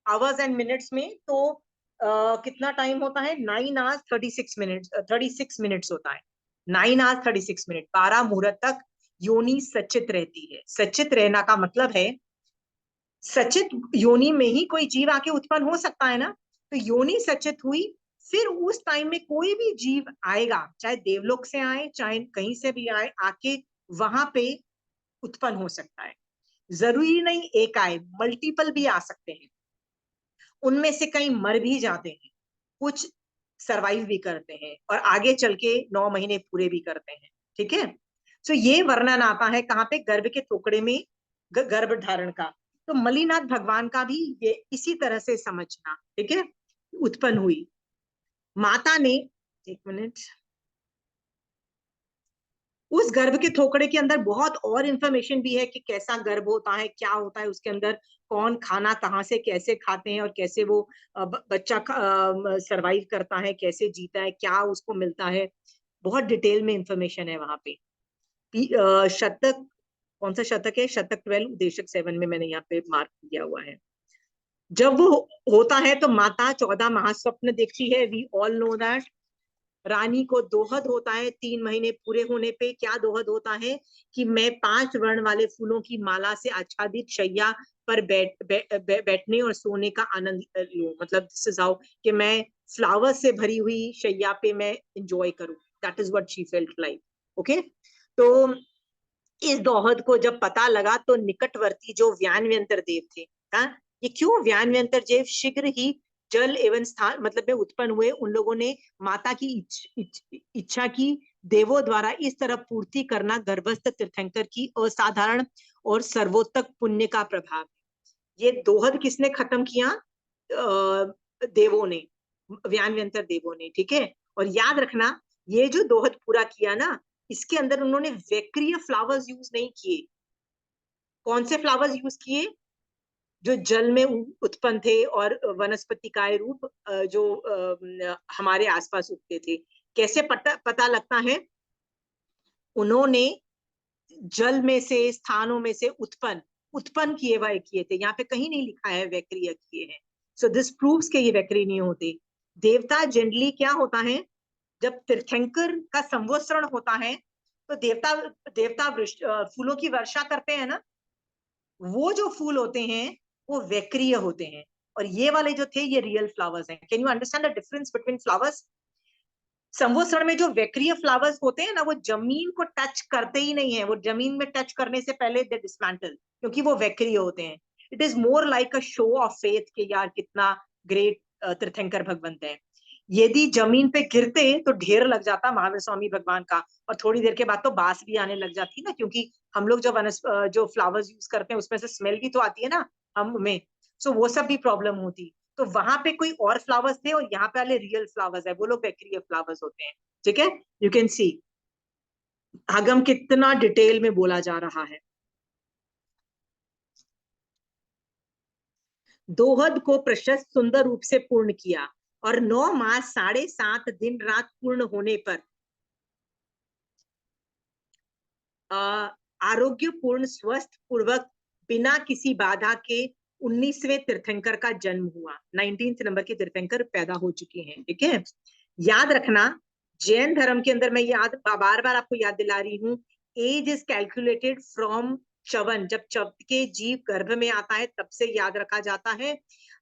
आवर्स एंड मिनट्स में, तो कितना टाइम होता है? 9 hours 36 मिनट्स होता है। 9 hours 36 मिनट, 12 मुहूर्त तक योनि सचित रहती है। सचित रहना का मतलब है सचित योनि में ही कोई जीव आके उत्पन्न हो सकता है ना। तो योनि सचित हुई, फिर उस टाइम में कोई भी जीव आएगा, चाहे देवलोक से आए चाहे कहीं से भी आए, आके वहां पे उत्पन्न हो सकता है। जरूरी नहीं एक आए, मल्टीपल भी आ सकते हैं। उनमें से कई मर भी जाते हैं, कुछ सरवाइव भी करते हैं और आगे चल के 9 महीने पूरे भी करते हैं। ठीक है, तो ये वर्णन आता है कहाँ पे, गर्भ के टुकड़े में गर्भ धारण का। तो मल्लीनाथ भगवान का भी ये इसी तरह से समझना। ठीक है, उत्पन्न हुई माता ने, एक मिनट, उस गर्भ के थोकड़े के अंदर बहुत और इंफॉर्मेशन भी है कि कैसा गर्भ होता है, क्या होता है उसके अंदर, कौन खाना कहाँ से कैसे खाते हैं और कैसे वो बच्चा सरवाइव करता है, कैसे जीता है, क्या उसको मिलता है। बहुत डिटेल में इंफॉर्मेशन है वहां पे। शतक, कौन सा शतक है, शतक 12 उदेशक 7 में मैंने यहाँ पे मार्क किया हुआ है। जब वो होता है तो माता 14 महास्वप्न देखती है। We all know that. रानी को दोहद होता है 3 महीने पूरे होने पे। क्या दोहद होता है कि मैं 5 वर्ण वाले फूलों की माला से आच्छादित शैया पर बैठने और सोने का आनंद लूं। मतलब दिस इज हाउ कि मैं फ्लावर से भरी हुई शैया पे मैं एंजॉय करूं। That is what she felt like. Okay, तो इस दोहद को जब पता लगा तो निकटवर्ती जो व्यानव्यंतर देव थे, हाँ, ये क्यों व्यानव्यंतर देव शीघ्र ही जल एवं स्थान मतलब में उत्पन्न हुए, उन लोगों ने माता की इच्छा की देवों द्वारा इस तरह पूर्ति करना गर्भस्थ तीर्थंकर की असाधारण और सर्वोत्तक पुण्य का प्रभाव। ये दोहद किसने खत्म किया? देवों ने, व्यानव्यंतर देवों ने। ठीक है, और याद रखना ये जो दोहद पूरा किया ना, इसके अंदर उन्होंने वैक्रिय फ्लावर्स यूज नहीं किए। कौन से फ्लावर्स यूज किए? जो जल में उत्पन्न थे और वनस्पतिकाय रूप जो हमारे आसपास उगते थे। कैसे पता लगता है? उन्होंने जल में से, स्थानों में से उत्पन्न किए थे। यहाँ पे कहीं नहीं लिखा है वैक्रिय किए हैं। सो दिस प्रूव्स के ये वैक्रिय नहीं होते। देवता जनरली क्या होता है, जब तीर्थंकर का संवत्सरण होता है तो देवता देवता फूलों की वर्षा करते हैं ना। वो जो फूल होते हैं वो वैक्रिय होते हैं, और ये वाले जो थे ये रियल फ्लावर्स हैं। Can you understand the difference between flowers? संवत्सरण में जो वैक्रिय फ्लावर्स होते हैं ना, वो जमीन को टच करते ही नहीं है। वो जमीन में टच करने से पहले दे डिसमेंटल, क्योंकि वो वैक्रिय होते हैं। It is more like a show off faith कि यार कितना ग्रेट तीर्थंकर भगवंत है। यदि जमीन पे गिरते तो ढेर लग जाता महावीर स्वामी भगवान का, और थोड़ी देर के बाद तो बास भी आने लग जाती ना, क्योंकि हम लोग जो फ्लावर्स यूज करते हैं उसमें से स्मेल भी तो आती है ना हम में। सो वो सब भी प्रॉब्लम होती। तो वहां पे कोई और फ्लावर्स थे और यहाँ पे वाले रियल फ्लावर्स है, वो लोग वैक्रिय फ्लावर्स होते हैं। ठीक है, यू कैन सी आगम कितना डिटेल में बोला जा रहा है। दोहद को प्रशस्त सुंदर रूप से पूर्ण किया, और 9 मास 7.5 दिन रात पूर्ण होने पर आरोग्यपूर्ण स्वस्थ पूर्वक बिना किसी बाधा के 19वें तीर्थंकर का जन्म हुआ। 19th नंबर के तीर्थंकर पैदा हो चुके हैं। ठीक है, याद रखना जैन धर्म के अंदर, मैं याद बार बार आपको याद दिला रही हूँ, एज इज कैलकुलेटेड फ्रॉम चवन। जब चव के जीव गर्भ में आता है तब से याद रखा जाता है।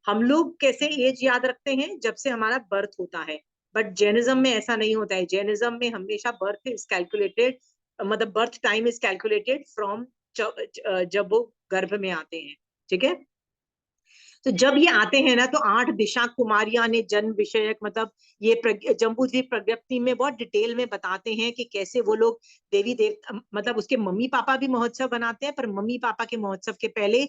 हम लोग कैसे एज याद रखते हैं? जब से हमारा बर्थ होता है। बट जैनिज्म में ऐसा नहीं होता है। जैनिज्म में हमेशा बर्थ इज कैलकुलेटेड, मतलब birth time is calculated from जब वो गर्भ में आते हैं। ठीक है, तो जब ये आते हैं ना तो 8 दिशा कुमारियां ने जन्म विषयक, मतलब ये जम्बूद्वीप प्रज्ञप्ति में बहुत डिटेल में बताते हैं कि कैसे वो लोग देवी देवता, मतलब उसके मम्मी पापा भी महोत्सव बनाते हैं, पर मम्मी पापा के महोत्सव के पहले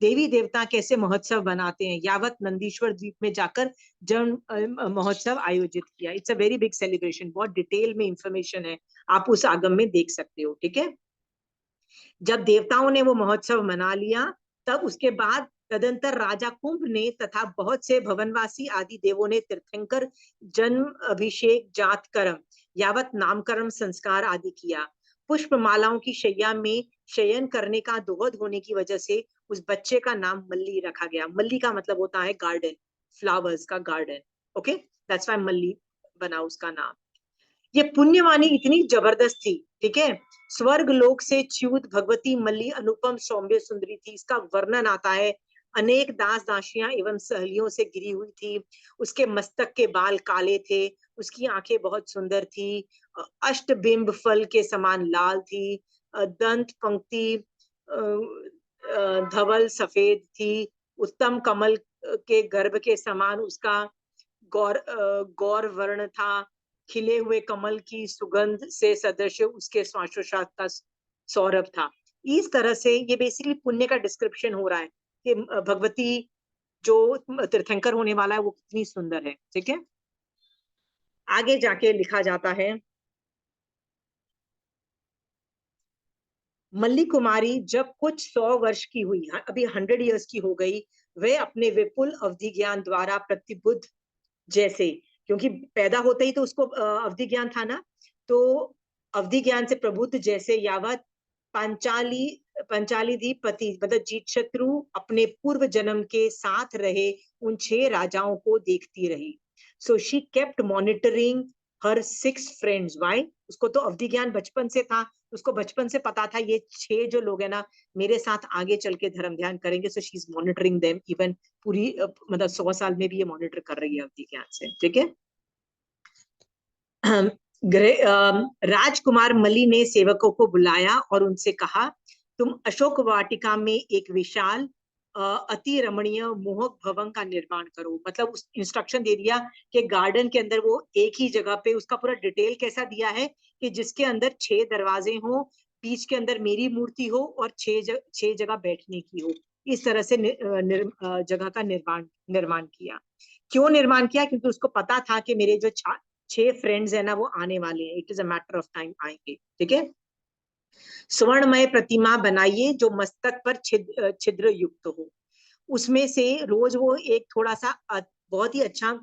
देवी देवता कैसे महोत्सव बनाते हैं। यावत नंदीश्वर द्वीप में जाकर जन्म महोत्सव आयोजित किया। It's a very big celebration, बहुत डिटेल में इंफॉर्मेशन है, आप उस आगम में देख सकते हो। ठीक है, जब देवताओं ने वो महोत्सव मना लिया तब उसके बाद तदंतर राजा कुंभ ने तथा बहुत से भवनवासी आदि देवों ने तीर्थंकर जन्म अभिषेक जात कर्म यावत नामकर्म संस्कार आदि किया। पुष्प मालाओं की शैया में शयन करने का दोहद होने की वजह से उस बच्चे का नाम मल्ली रखा गया। मल्ली का मतलब होता है गार्डन, फ्लावर्स का गार्डन। ओके, दैट्स व्हाई मल्ली बना उसका नाम। ये पुण्यवाणी इतनी जबरदस्त थी। ठीक है, स्वर्ग लोक से च्युत भगवती मल्ली अनुपम सौम्य सुंदरी थी। इसका वर्णन आता है अनेक दास दासियां एवं सहेलियों से घिरी हुई थी। उसके मस्तक के बाल काले थे, उसकी आंखें बहुत सुंदर थी, अष्टबिंब फल के समान लाल थी, दंत पंक्ति धवल सफेद थी, उत्तम कमल के गर्भ के समान उसका गौर वर्ण था, खिले हुए कमल की सुगंध से सदृश उसके श्वासोच्छ्वास का सौरभ था। इस तरह से ये बेसिकली पुण्य का डिस्क्रिप्शन हो रहा है कि भगवती जो तीर्थंकर होने वाला है वो कितनी सुंदर है। ठीक है, आगे जाके लिखा जाता है, मल्ली कुमारी जब कुछ 100 वर्ष की हुई, अभी 100 इयर्स की हो गई, वे अपने विपुल अवधि ज्ञान द्वारा प्रतिबुद्ध जैसे, क्योंकि पैदा होते ही तो उसको अवधि ज्ञान था ना, तो अवधि ज्ञान से प्रबुद्ध जैसे यावत पंचालीधिपति मतलब जीत शत्रु अपने पूर्व जन्म के साथ रहे उन 6 राजाओं को देखती रही। So she kept monitoring her 6 friends. Why? उसको तो अवधि ज्ञान बचपन से था, उसको बचपन से पता था ये 6 जो लोग है ना मेरे साथ आगे चल के धर्म ध्यान करेंगे। So she is monitoring them even पूरी मतलब 100 साल में भी ये मॉनिटर कर रही है अवधि ज्ञान से। ठीक है, राजकुमार मलि ने सेवकों को बुलाया और उनसे कहा, तुम अशोक वाटिका में एक विशाल अति रमणीय मोहक भवन का निर्माण करो। मतलब उस इंस्ट्रक्शन दे दिया कि गार्डन के अंदर वो एक ही जगह पे, उसका पूरा डिटेल कैसा दिया है कि जिसके अंदर 6 दरवाजे हो, बीच के अंदर मेरी मूर्ति हो और 6 जगह बैठने की हो। इस तरह से जगह का निर्माण किया। क्यों निर्माण किया? क्योंकि उसको पता था कि मेरे जो 6 फ्रेंड्स है ना वो आने वाले हैं, it is a matter of time आएंगे। ठीक है, स्वर्णमय प्रतिमा बनाइए जो मस्तक पर छिद्र युक्त हो, उसमें से रोज वो एक थोड़ा सा बहुत ही अच्छा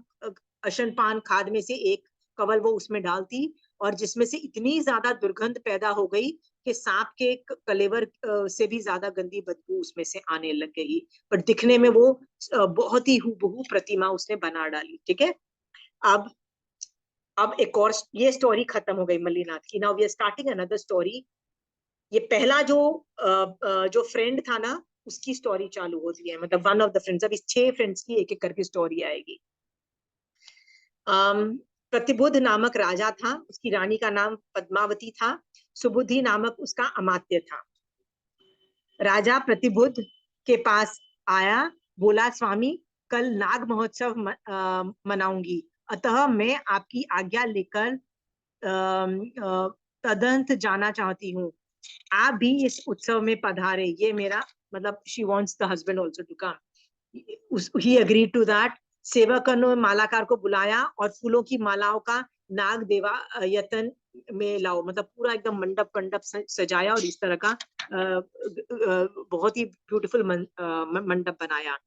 अशनपान खाद में से एक कवल वो उसमें डालती, और जिसमें से इतनी ज्यादा दुर्गंध पैदा हो गई कि सांप के कलेवर से भी ज्यादा गंदी बदबू उसमें से आने लग गई। पर दिखने में वो बहुत ही हूबहू प्रतिमा उसने बना डाली। ठीक है, अब एक और, ये स्टोरी खत्म हो गई मल्लीनाथ की। Now we are starting another story. ये पहला जो फ्रेंड था ना उसकी स्टोरी चालू होती है, मतलब वन ऑफ द फ्रेंड्स। अब इस 6 फ्रेंड्स की एक एक करके स्टोरी आएगी। प्रतिबुद्ध नामक राजा था, उसकी रानी का नाम पद्मावती था, सुबुद्धि नामक उसका अमात्य था। राजा प्रतिबुद्ध के पास आया, बोला, स्वामी कल नाग महोत्सव मनाऊंगी, अतः मैं आपकी आज्ञा लेकर तदंत जाना चाहती हूँ, आप भी इस उत्सव में पधारे। ये मेरा मतलब she wants the husband also to come. He agreed to that. सेवकों ने मालाकार को बुलाया और फूलों की मालाओं का नाग देवा यतन में लाओ, मतलब पूरा एकदम मंडप मंडप सजाया और इस तरह का बहुत ही ब्यूटीफुल मंडप बनाया।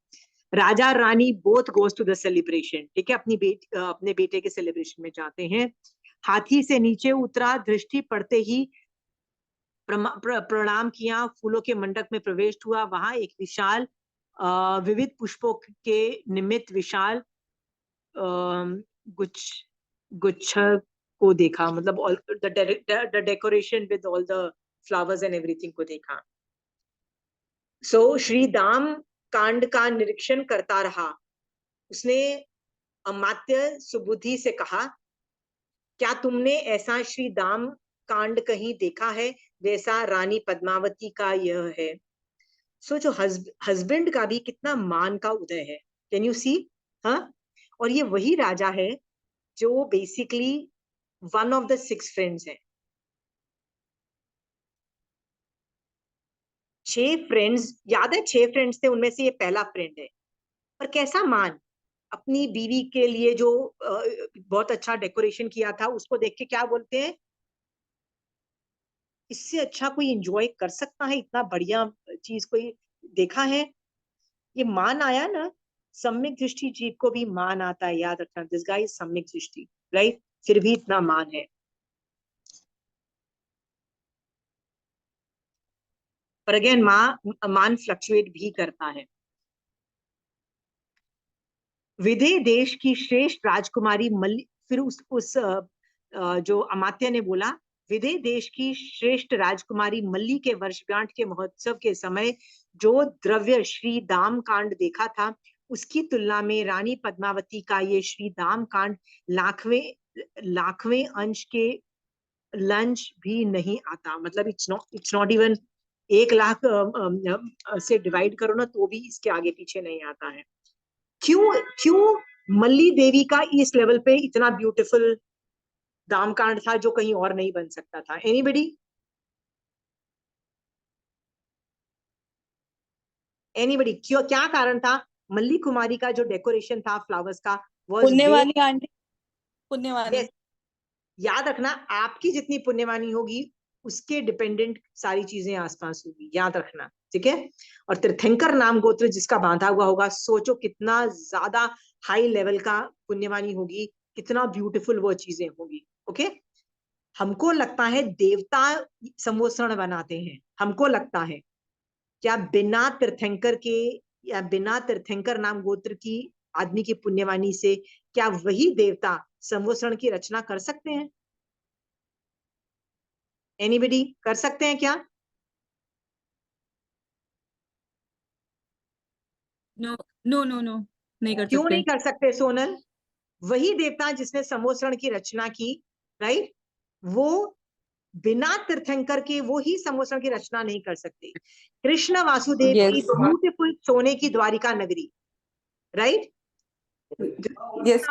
Raja rani both goes to the celebration. ठीक है, अपने बेटे के सेलिब्रेशन में जाते हैं। हाथी से नीचे उतरा, दृष्टि पड़ते ही प्रणाम किया, फूलों के मंडप में प्रवेश हुआ। वहां एक विशाल विविध पुष्पों के निमित्त विशाल गुच्छ को देखा, मतलब the decoration with all the flowers and everything को देखा। सो श्री दाम कांड का निरीक्षण करता रहा। उसने अमात्य सुबुद्धि से कहा, क्या तुमने ऐसा श्री दाम कांड कहीं देखा है जैसा रानी पद्मावती का यह है? सो जो हस्बैंड का भी कितना मान का उदय है, कैन यू सी? हाँ, और ये वही राजा है जो basically one of the 6 friends है। 6 फ्रेंड्स, याद है 6 फ्रेंड्स थे, उनमें से ये पहला फ्रेंड है। पर कैसा मान, अपनी बीवी के लिए जो बहुत अच्छा डेकोरेशन किया था उसको देख के क्या बोलते हैं, इससे अच्छा कोई एंजॉय कर सकता है? इतना बढ़िया चीज कोई देखा है? ये मान आया ना, सम्यक दृष्टि जीव को भी मान आता है, याद रखना। दिस गाय इज सम्यक दृष्टि, राइट? फिर भी इतना मान है। पर अगेन मान फ्लक्चुएट भी करता है। विदेह देश की श्रेष्ठ राजकुमारी मल्ली, फिर उस जो अमात्य ने बोला विदेह देश की श्रेष्ठ राजकुमारी मल्ली के वर्षगांठ के महोत्सव के समय जो द्रव्य श्री दाम कांड देखा था, उसकी तुलना में रानी पद्मावती का ये श्री दाम कांड लाखवें लाखवें अंश के लंच भी नहीं आता। मतलब इट्स नॉट इवन 1 लाख से डिवाइड करो ना तो भी इसके आगे पीछे नहीं आता है। क्यों क्यों मल्ली देवी का इस लेवल पे इतना ब्यूटीफुल दामकांड था जो कहीं और नहीं बन सकता था? एनीबडी? एनीबडी? क्यों, क्या कारण था? मल्ली कुमारी का जो डेकोरेशन था फ्लावर्स का वाज पुण्यवानी आंटी, पुण्यवानी। yes, याद रखना, आपकी जितनी पुण्यवानी होगी उसके डिपेंडेंट सारी चीजें आसपास होगी, याद रखना, ठीक है। और तीर्थंकर नाम गोत्र जिसका बांधा हुआ होगा, सोचो कितना ज्यादा हाई लेवल का पुण्यवानी होगी, कितना ब्यूटीफुल वो चीजें होगी। ओके, हमको लगता है देवता संवत्सरण बनाते हैं, हमको लगता है, क्या बिना तीर्थंकर के या बिना तीर्थंकर नाम गोत्र की आदमी की पुण्यवानी से क्या वही देवता संवत्सरण की रचना कर सकते हैं? एनीबडी कर सकते हैं क्या? नो नो नो नो, नहीं कर क्यों सकते। नहीं कर सकते सोनल? वही देवता जिसने संवत्सरण की रचना की, राइट, वो बिना तीर्थंकर के वो ही संवत्सरण की रचना नहीं कर सकते। कृष्ण वासुदेव की यस ब्यूटीफुल सोने की द्वारिका नगरी, राइट, यस।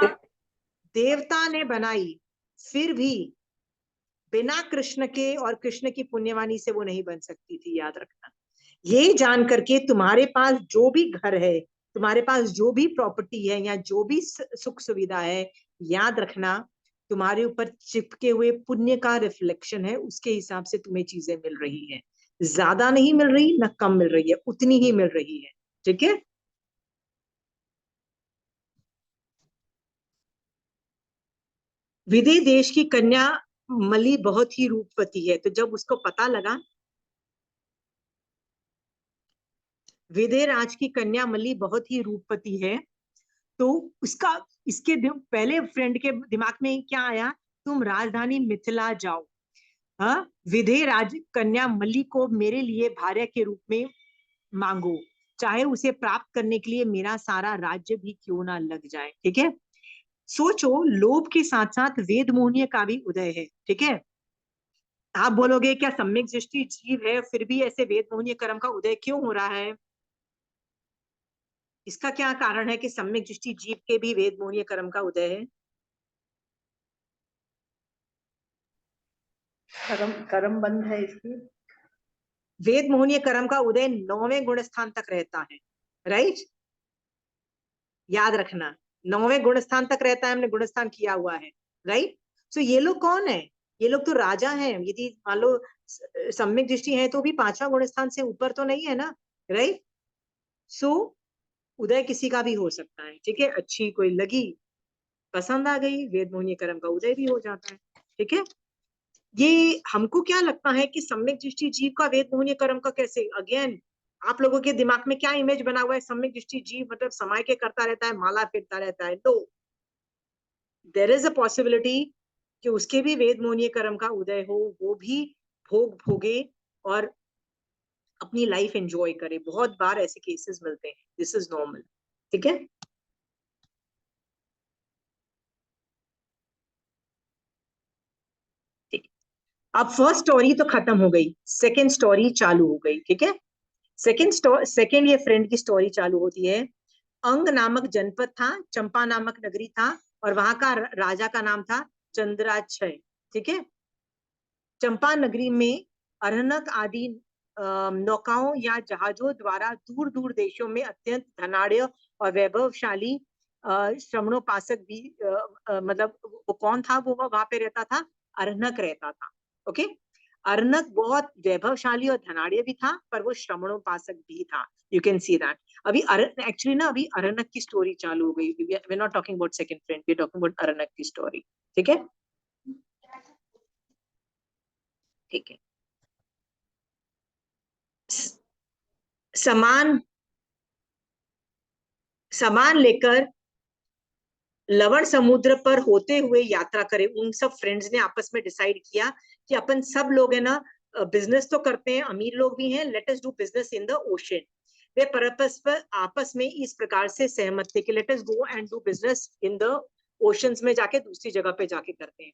देवता ने बनाई, फिर भी बिना कृष्ण के और कृष्ण की पुण्यवानी से वो नहीं बन सकती थी, याद रखना। ये जान करके तुम्हारे पास जो भी घर है, तुम्हारे पास जो भी प्रॉपर्टी है या जो भी सुख सुविधा है, याद रखना तुम्हारे ऊपर चिपके हुए पुण्य का रिफ्लेक्शन है, उसके हिसाब से तुम्हें चीजें मिल रही हैं। ज्यादा नहीं मिल रही ना कम मिल रही है, उतनी ही मिल रही है, ठीक है। विदेह देश की कन्या मली बहुत ही रूपवती है, तो जब उसको पता लगा विदेह राज की कन्या मली बहुत ही रूपवती है, तो उसका इसके पहले फ्रेंड के दिमाग में क्या आया, तुम राजधानी मिथिला जाओ, हाँ, विदेह राज कन्या मल्ली को मेरे लिए भार्या के रूप में मांगो, चाहे उसे प्राप्त करने के लिए मेरा सारा राज्य भी क्यों ना लग जाए, ठीक है। सोचो, लोभ के साथ साथ वेद मोहनीय का भी उदय है, ठीक है। आप बोलोगे क्या सम्यक दृष्टि जीव है फिर भी ऐसे वेद मोहनीय कर्म का उदय क्यों हो रहा है? इसका क्या कारण है कि सम्यक दृष्टि जीव के भी वेद मोहनीय कर्म का उदय है? कर्म कर्म बंध है इसकी। वेद मोहनीय कर्म का उदय 9वें गुण स्थान तक रहता है, राइट, याद रखना 9वें गुण स्थान तक रहता है, हमने गुण स्थान किया हुआ है, राइट। सो ये लोग कौन है? ये लोग तो राजा हैं, यदि मान लो सम्यक दृष्टि है तो भी 5वां गुण स्थान से ऊपर तो नहीं है ना, राइट। सो उदय किसी का भी हो सकता है, ठीक है। अच्छी कोई लगी, पसंद आ गई, वेद मोहनीय कर्म का उदय भी हो जाता है, ठीक है। ये हमको क्या लगता है कि सम्यक दृष्टि जीव का वेद मोहनीय कर्म का कैसे? अगेन, आप लोगों के दिमाग में क्या इमेज बना हुआ है? सम्यक दृष्टि जीव मतलब समय के करता रहता है, माला फेरता रहता है। No, there is a possibility कि उसके भी वेद मोहनीय कर्म का उदय हो, वो भी भोग भोगे और अपनी लाइफ एंजॉय करे। बहुत बार ऐसे केसेस मिलते हैं, दिस इज नॉर्मल, ठीक है। अब फर्स्ट स्टोरी तो खत्म हो गई, सेकेंड स्टोरी चालू हो गई, ठीक है। सेकेंड ये फ्रेंड की स्टोरी चालू होती है। अंग नामक जनपद था, चंपा नामक नगरी था, और वहां का राजा का नाम था चंद्राक्षय, ठीक है। चंपा नगरी में अर्हनक आदि नौकाओं या जहाजों द्वारा दूर दूर देशों में अत्यंत धनाढ़ और वैभवशाली श्रमणोपासक भी मतलब वो कौन था, वो वहां पे रहता था, अर्हनक रहता था, ओके। अर्हनक बहुत वैभवशाली और धनाढ़ भी था, पर वो श्रमणोपासक भी था, यू कैन सी दैट। अभी एक्चुअली ना अभी अर्हनक की स्टोरी चालू हो गई, we are not talking about second friend, we are talking about Arhanak की स्टोरी, ठीक है, ठीक है। सामान सामान लेकर लवण समुद्र पर होते हुए यात्रा करें। उन सब फ्रेंड्स ने आपस में डिसाइड किया कि अपन सब लोग है ना बिजनेस तो करते हैं, अमीर लोग भी हैं, let us do business in the ocean. वे परस्पर आपस में इस प्रकार से सहमत थे कि let us go and do business in the oceans में जाके, दूसरी जगह पे जाके करते हैं।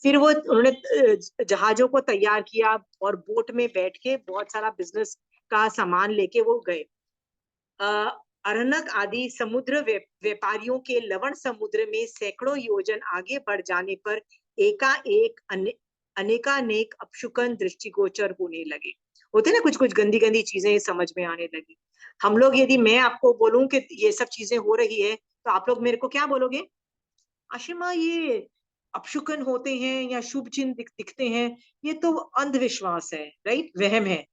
फिर वो उन्होंने जहाजों को तैयार किया और बोट में बैठ के बहुत सारा बिजनेस का सामान लेके वो गए। अरनक आदि समुद्र व्यापारियों के लवण समुद्र में सैकड़ों योजन आगे बढ़ जाने पर एकाएक अनेकानेक अपशुकन दृष्टिगोचर होने लगे। होते ना कुछ कुछ गंदी गंदी चीजें समझ में आने लगी। हम लोग, यदि मैं आपको बोलूं कि ये सब चीजें हो रही है, तो आप लोग मेरे को क्या बोलोगे? आशिमा, ये अपशुकन होते हैं या शुभ चिन्ह दिखते हैं, ये तो अंधविश्वास है, राइट, वहम है।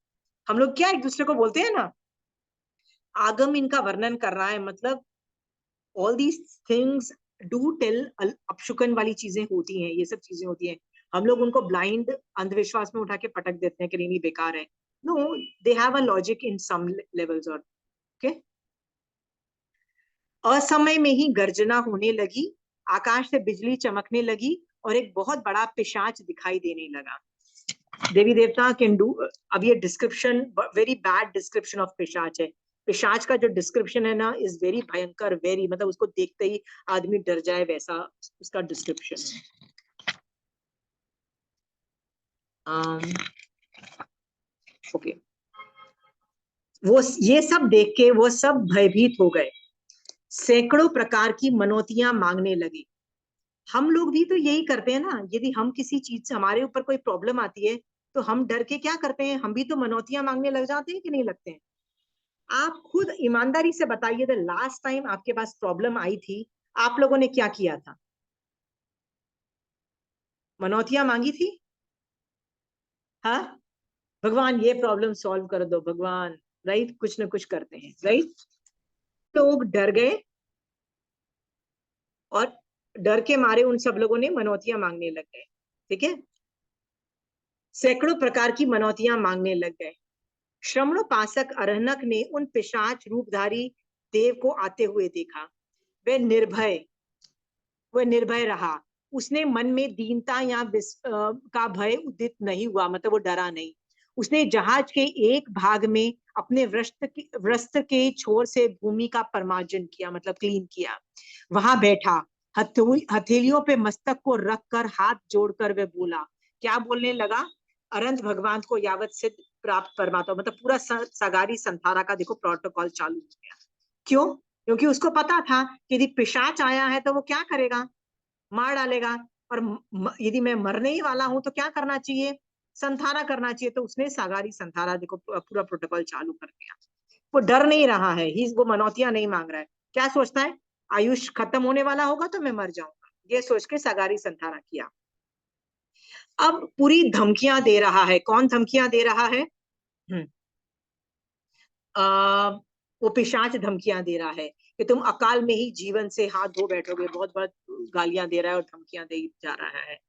हम लोग क्या एक दूसरे को बोलते हैं ना। आगम इनका वर्णन कर रहा है, मतलब all these things do tell, अपशुकन वाली चीजें होती हैं, ये सब चीजें होती हैं। हम लोग उनको ब्लाइंड अंधविश्वास में उठा के पटक देते हैं कि नहीं बेकार है। No, they have a logic in some levels. और ओके, असमय में ही गर्जना होने लगी, आकाश से बिजली चमकने लगी और एक बहुत बड़ा पिशाच दिखाई देने लगा। देवी देवता कैन डू। अब ये description very bad description of पिशाच है। पिशाच का जो डिस्क्रिप्शन है ना, इज वेरी भयंकर, वेरी, मतलब उसको देखते ही आदमी डर जाए, वैसा उसका डिस्क्रिप्शन है। ओके, वो ये सब देख के वो सब भयभीत हो गए, सैकड़ों प्रकार की मनौतियां मांगने लगे। हम लोग भी तो यही करते हैं ना, यदि हम किसी चीज से, हमारे ऊपर कोई प्रॉब्लम आती है, तो हम डर के क्या करते हैं? हम भी तो मनौतियां मांगने लग जाते हैं कि नहीं लगते हैं? आप खुद ईमानदारी से बताइए, द लास्ट टाइम आपके पास प्रॉब्लम आई थी, आप लोगों ने क्या किया था? मनौतियां मांगी थी? हाँ, भगवान ये प्रॉब्लम सॉल्व कर दो भगवान, राइट, कुछ ना कुछ करते हैं, राइट। लोग डर गए और डर के मारे उन सब लोगों ने मनौतियां मांगने लग गए। ठीक है, सैकड़ों प्रकार की मनौतियां मांगने लग गए। श्रमणोपासक अरहनक ने उन पिशाच रूपधारी देव को आते हुए देखा। वह निर्भय रहा। उसने मन में दीनता या का भय उदित नहीं हुआ, मतलब वो डरा नहीं। उसने जहाज के एक भाग में अपने वस्त्र के छोर से भूमि का परमार्जन किया, मतलब क्लीन किया। वहां बैठा, हथेलियों पे मस्तक को रखकर हाथ जोड़कर वह बोला। क्या बोलने लगा? अनंत भगवान को यावत सिद्ध प्राप्त परमात्मा, मतलब पूरा सगारी संथारा का देखो प्रोटोकॉल चालू हो गया। क्यों? क्योंकि उसको पता था कि यदि पिशाच आया है तो वो क्या करेगा? मार डालेगा। और यदि मैं मरने ही वाला हूं तो क्या करना चाहिए? संथारा करना चाहिए। तो उसने सागारी संथारा देखो पूरा प्रोटोकॉल चालू कर दिया। वो डर नहीं रहा है, वो मनौतियां नहीं मांग रहा है। क्या सोचता है? आयुष खत्म होने वाला होगा तो मैं मर जाऊंगा, ये सोच के सागारी संथारा किया। अब पूरी धमकियां दे रहा है। कौन धमकियां दे रहा है? वो पिशाच धमकियां दे रहा है कि तुम अकाल में ही जीवन से हाथ धो बैठोगे। बहुत बहुत गालियां दे रहा है और धमकियां दे जा रहा है।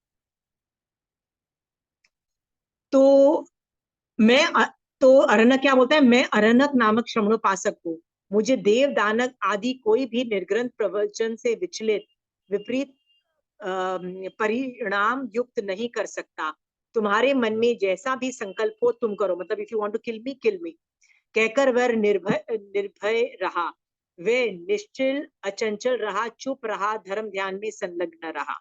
तो मैं तो अरनक क्या बोलता है? मैं अरनक नामक श्रमणोपासक हूँ। मुझे देव दानक आदि कोई भी निर्ग्रंथ प्रवचन से विचलित विपरीत परिणाम युक्त नहीं कर सकता। तुम्हारे मन में जैसा भी संकल्प हो तुम करो, मतलब if you want to kill me कहकर वह निर्भय रहा। वे निश्चल अचंचल रहा, चुप रहा, धर्म ध्यान में संलग्न रहा।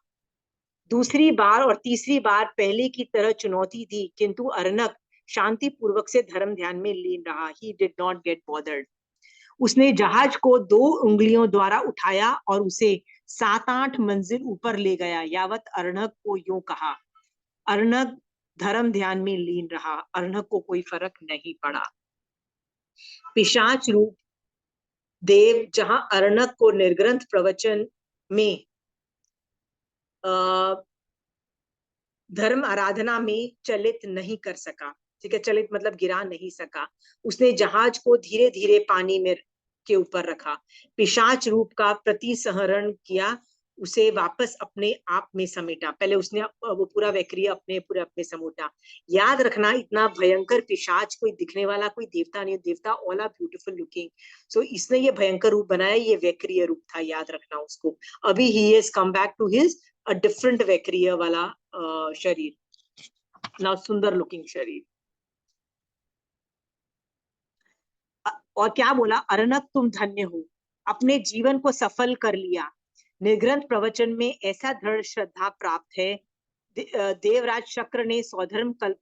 दूसरी बार और तीसरी बार पहले की तरह चुनौती दी, किंतु अरनक शांति पूर्वक से धर्म ध्यान में लीन रहा। He did not get bothered. उसने जहाज को 2 उंगलियों द्वारा उठाया और उसे 7-8 मंजिल ऊपर ले गया। यावत अरनक को यूं कहा। अरनक धर्म ध्यान में लीन रहा। अरनक को कोई फर्क नहीं पड़ा। पिशाच रूप देव जहां अरनक को निर्ग्रंथ प्रवचन में धर्म आराधना में चलित नहीं कर सका। ठीक है, चलित मतलब गिरा नहीं सका। उसने जहाज को धीरे धीरे पानी में के ऊपर रखा, पिशाच रूप का प्रतिसंहरण किया उसे वापस अपने आप में समेटा। पहले उसने वो पूरा वैक्रिय अपने पूरे अपने समेटा। याद रखना, इतना भयंकर पिशाच कोई दिखने वाला कोई देवता नहीं, देवता ऑल आर ब्यूटीफुल लुकिंग। सो इसने ये भयंकर रूप बनाया, ये वैक्रिय रूप था, याद रखना उसको। अभी ही has come back to his a different वैक्रिय वाला शरीर, ना सुंदर लुकिंग शरीर। और क्या बोला, अरनक तुम धन्य हो, अपने जीवन को सफल कर लिया। निर्ग्रंथ प्रवचन में ऐसा दृढ़ श्रद्धा प्राप्त है। देवराज शक्र ने सौधर्म कल्प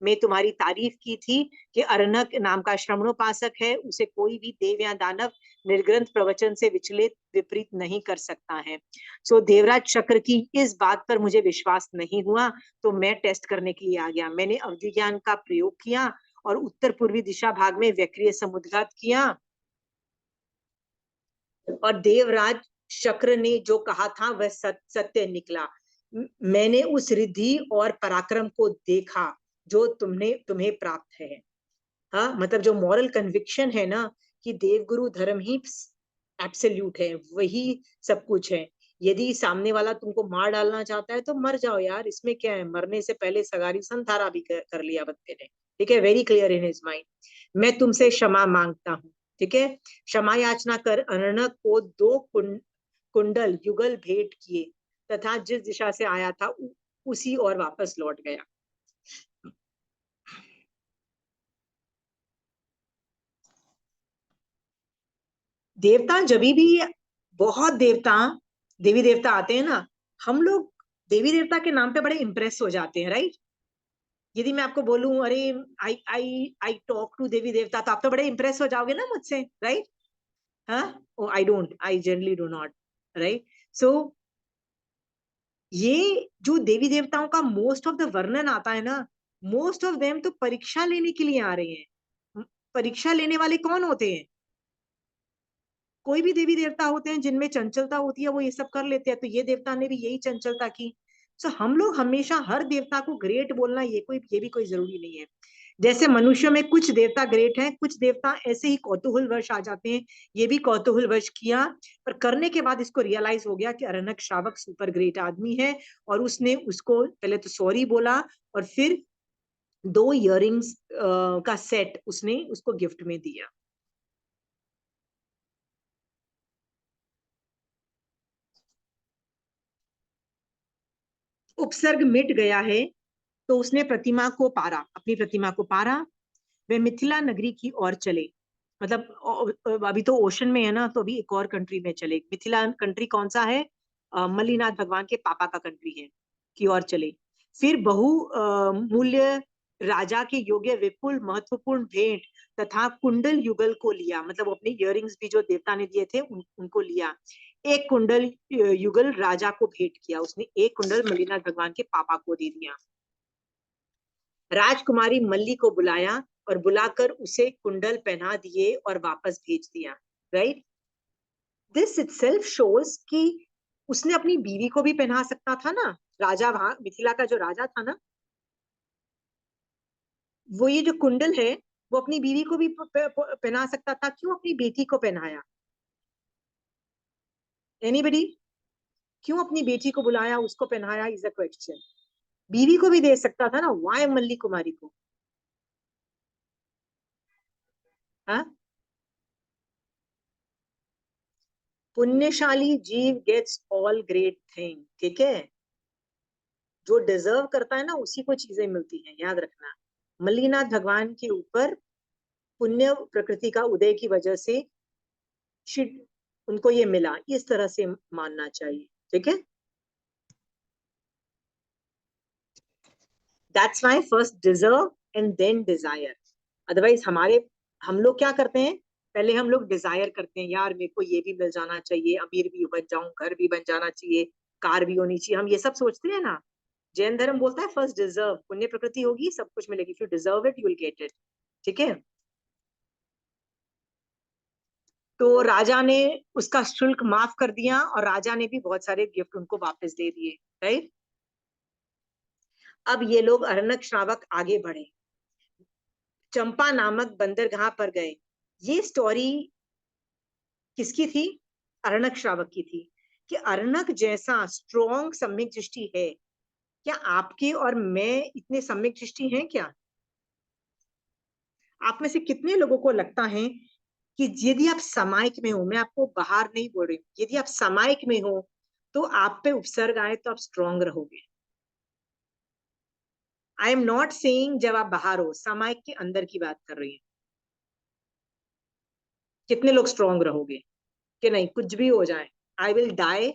में तुम्हारी तारीफ की थी कि अरनक नाम का श्रवणोपासक है, उसे कोई भी देव या दानव निर्ग्रंथ प्रवचन से विचलित विपरीत नहीं कर सकता है। सो देवराज शक्र की इस बात पर मुझे विश्वास नहीं हुआ, तो मैं टेस्ट करने के लिए आ गया। मैंने अवधि ज्ञान का प्रयोग किया और उत्तर पूर्वी दिशा भाग में वैक्रिय समुद्घात किया, और देवराज शक्र ने जो कहा था वह सत्य निकला। मैंने उस रिद्धि और पराक्रम को देखा जो तुम्हें प्राप्त है। हाँ, मतलब जो मॉरल कन्विक्शन है ना कि देवगुरु धर्म ही एब्सोल्यूट है, वही सब कुछ है। यदि सामने वाला तुमको मार डालना चाहता है तो मर जाओ यार, इसमें क्या है, मरने से पहले सगारी संधारा भी कर लिया बंदे ने। ठीक है, very clear in his mind. मैं तुमसे क्षमा मांगता हूँ। ठीक है, क्षमा याचना कर अरनक को 2 कुंडल युगल भेंट किए तथा जिस दिशा से आया था उसी और वापस लौट गया। देवता जब भी बहुत देवी देवता आते हैं ना, हम लोग देवी देवता के नाम पे बड़े इंप्रेस हो जाते हैं, राइट। यदि मैं आपको बोलूं अरे आई आई आई टॉक टू देवी देवता, तो आप तो बड़े इंप्रेस हो जाओगे ना मुझसे, राइट। हाँ, I generally do not, right. So ये जो देवी देवताओं का मोस्ट ऑफ द वर्णन आता है ना, मोस्ट ऑफ देम तो परीक्षा लेने के लिए आ रहे हैं। परीक्षा लेने वाले कौन होते हैं? कोई भी देवी देवता होते हैं जिनमें चंचलता होती है, वो ये सब कर लेते हैं, तो ये देवता ने भी यही चंचलता की। सो हम लोग हमेशा हर देवता को ग्रेट बोलना ये भी कोई जरूरी नहीं है। जैसे मनुष्यों में कुछ देवता ग्रेट हैं, कुछ देवता ऐसे ही कौतूहलवश आ जाते हैं। ये भी कौतूहलवश किया, पर करने के बाद इसको रियलाइज हो गया कि अरनक श्रावक सुपर ग्रेट आदमी है, और उसने उसको पहले तो सॉरी बोला, और फिर 2 इयररिंग्स का सेट उसने उसको गिफ्ट में दिया। उपसर्ग मिट गया है तो उसने अपनी प्रतिमा को पारा। वे मिथिला नगरी की ओर चले। मतलब अभी तो ओशन में है ना, तो अभी एक और कंट्री में चले। मिथिला कंट्री कौन सा है? मल्लीनाथ भगवान के पापा का कंट्री है, की ओर चले। फिर बहु मूल्य राजा के योग्य विपुल महत्वपूर्ण भेंट तथा कुंडल युगल को लिया। मतलब अपने इयररिंग्स भी जो देवता ने दिए थे उनको लिया। एक कुंडल युगल राजा को भेंट किया उसने, एक कुंडल मल्लीनाथ भगवान के पापा को दे दिया। राजकुमारी मल्ली को बुलाया और बुलाकर उसे कुंडल पहना दिए और वापस भेज दिया, राइट। दिस इटसेल्फ शोज कि उसने अपनी बीवी को भी पहना सकता था ना। राजा, वहां मिथिला का जो राजा था ना, वो ये जो कुंडल है वो अपनी बीवी को भी पहना सकता था, क्यों अपनी बेटी को पहनाया? एनीबडी? क्यों अपनी बेटी को बुलाया, उसको पहनाया, इज अ क्वेश्चन। बीवी को भी दे सकता था ना, वाई मल्ली कुमारी को? हाँ, पुण्यशाली जीव गेट्स ऑल ग्रेट थिंग। ठीक है, जो डिजर्व करता है ना उसी को चीजें मिलती हैं, याद रखना। मल्लीनाथ भगवान के ऊपर पुण्य प्रकृति का उदय की वजह से उनको ये मिला, इस तरह से मानना चाहिए। ठीक है, that's why first deserve and then desire. Otherwise हम लोग क्या करते हैं, पहले हम लोग डिजायर करते हैं, यार मेरे को ये भी मिल जाना चाहिए, अमीर भी बन जाऊं, घर भी बन जाना चाहिए, कार भी होनी चाहिए, हम ये सब सोचते हैं ना। जैन धर्म बोलता है फर्स्ट डिजर्व, पुण्य प्रकृति होगी सब कुछ मिलेगी, if you deserve it you will get it. ठीक है, तो राजा ने उसका शुल्क माफ कर दिया और राजा ने भी बहुत सारे गिफ्ट उनको वापस दे दिए, राइट। अब ये लोग अरनक श्रावक आगे बढ़े, चंपा नामक बंदरगाह पर गए। ये स्टोरी किसकी थी? अरनक श्रावक की थी। कि अर्नक जैसा स्ट्रॉन्ग सम्यक दृष्टि है, क्या आपके और मैं इतने सम्यक दृष्टि हैं क्या? आप में से कितने लोगों को लगता है कि यदि आप समायिक में हो, मैं आपको बाहर नहीं बोल रही हूँ, यदि आप समायिक में हो तो आप पे उपसर्ग आए तो आप स्ट्रॉन्ग रहोगे? आई एम नॉट सेइंग जब आप बाहर हो, समायिक के अंदर की बात कर रही हूँ। कितने लोग स्ट्रॉन्ग रहोगे कि नहीं कुछ भी हो जाए, I will die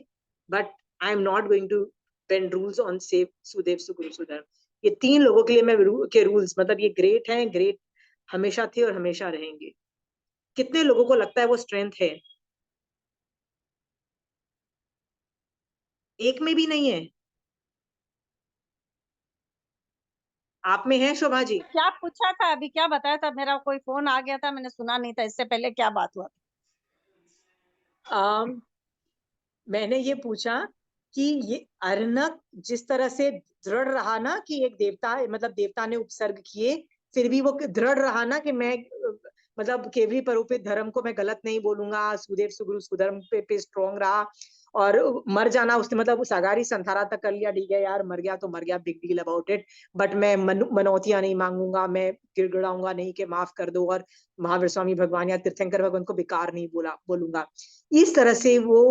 but I am not going to bend rules on save सुदेव सुगुरु सुधर्म? ये 3 लोगों के लिए मैं के रूल्स, मतलब ये ग्रेट हैं, ग्रेट हमेशा थे और हमेशा रहेंगे। कितने लोगों को लगता है वो स्ट्रेंथ है? एक में भी नहीं है। आप में है शोभा जी? क्या पूछा था अभी, क्या बताया था? मेरा कोई फोन आ गया था, मैंने सुना नहीं था। इससे पहले क्या बात हुआ था? मैंने ये पूछा कि ये अर्नक जिस तरह से दृढ़ रहा ना कि एक देवता, मतलब देवता ने उपसर्ग किए, फिर भी वो दृढ़ रहा ना कि मैं मतलब केवली परोपित धर्म को मैं गलत नहीं बोलूंगा, सुदेव सुगुरु सुधर्म पे स्ट्रॉन्ग रहा। और मर जाना उसने मतलब सगारी संथारा तक कर लिया, ठीक है यार मर गया तो मर गया, big deal about it, but मैं मनौतियां नहीं मांगूंगा, मैं गिड़गिड़ाऊंगा नहीं कि माफ कर दो, और महावीर स्वामी भगवान या तीर्थंकर भगवान को बेकार नहीं बोलूंगा। इस तरह से वो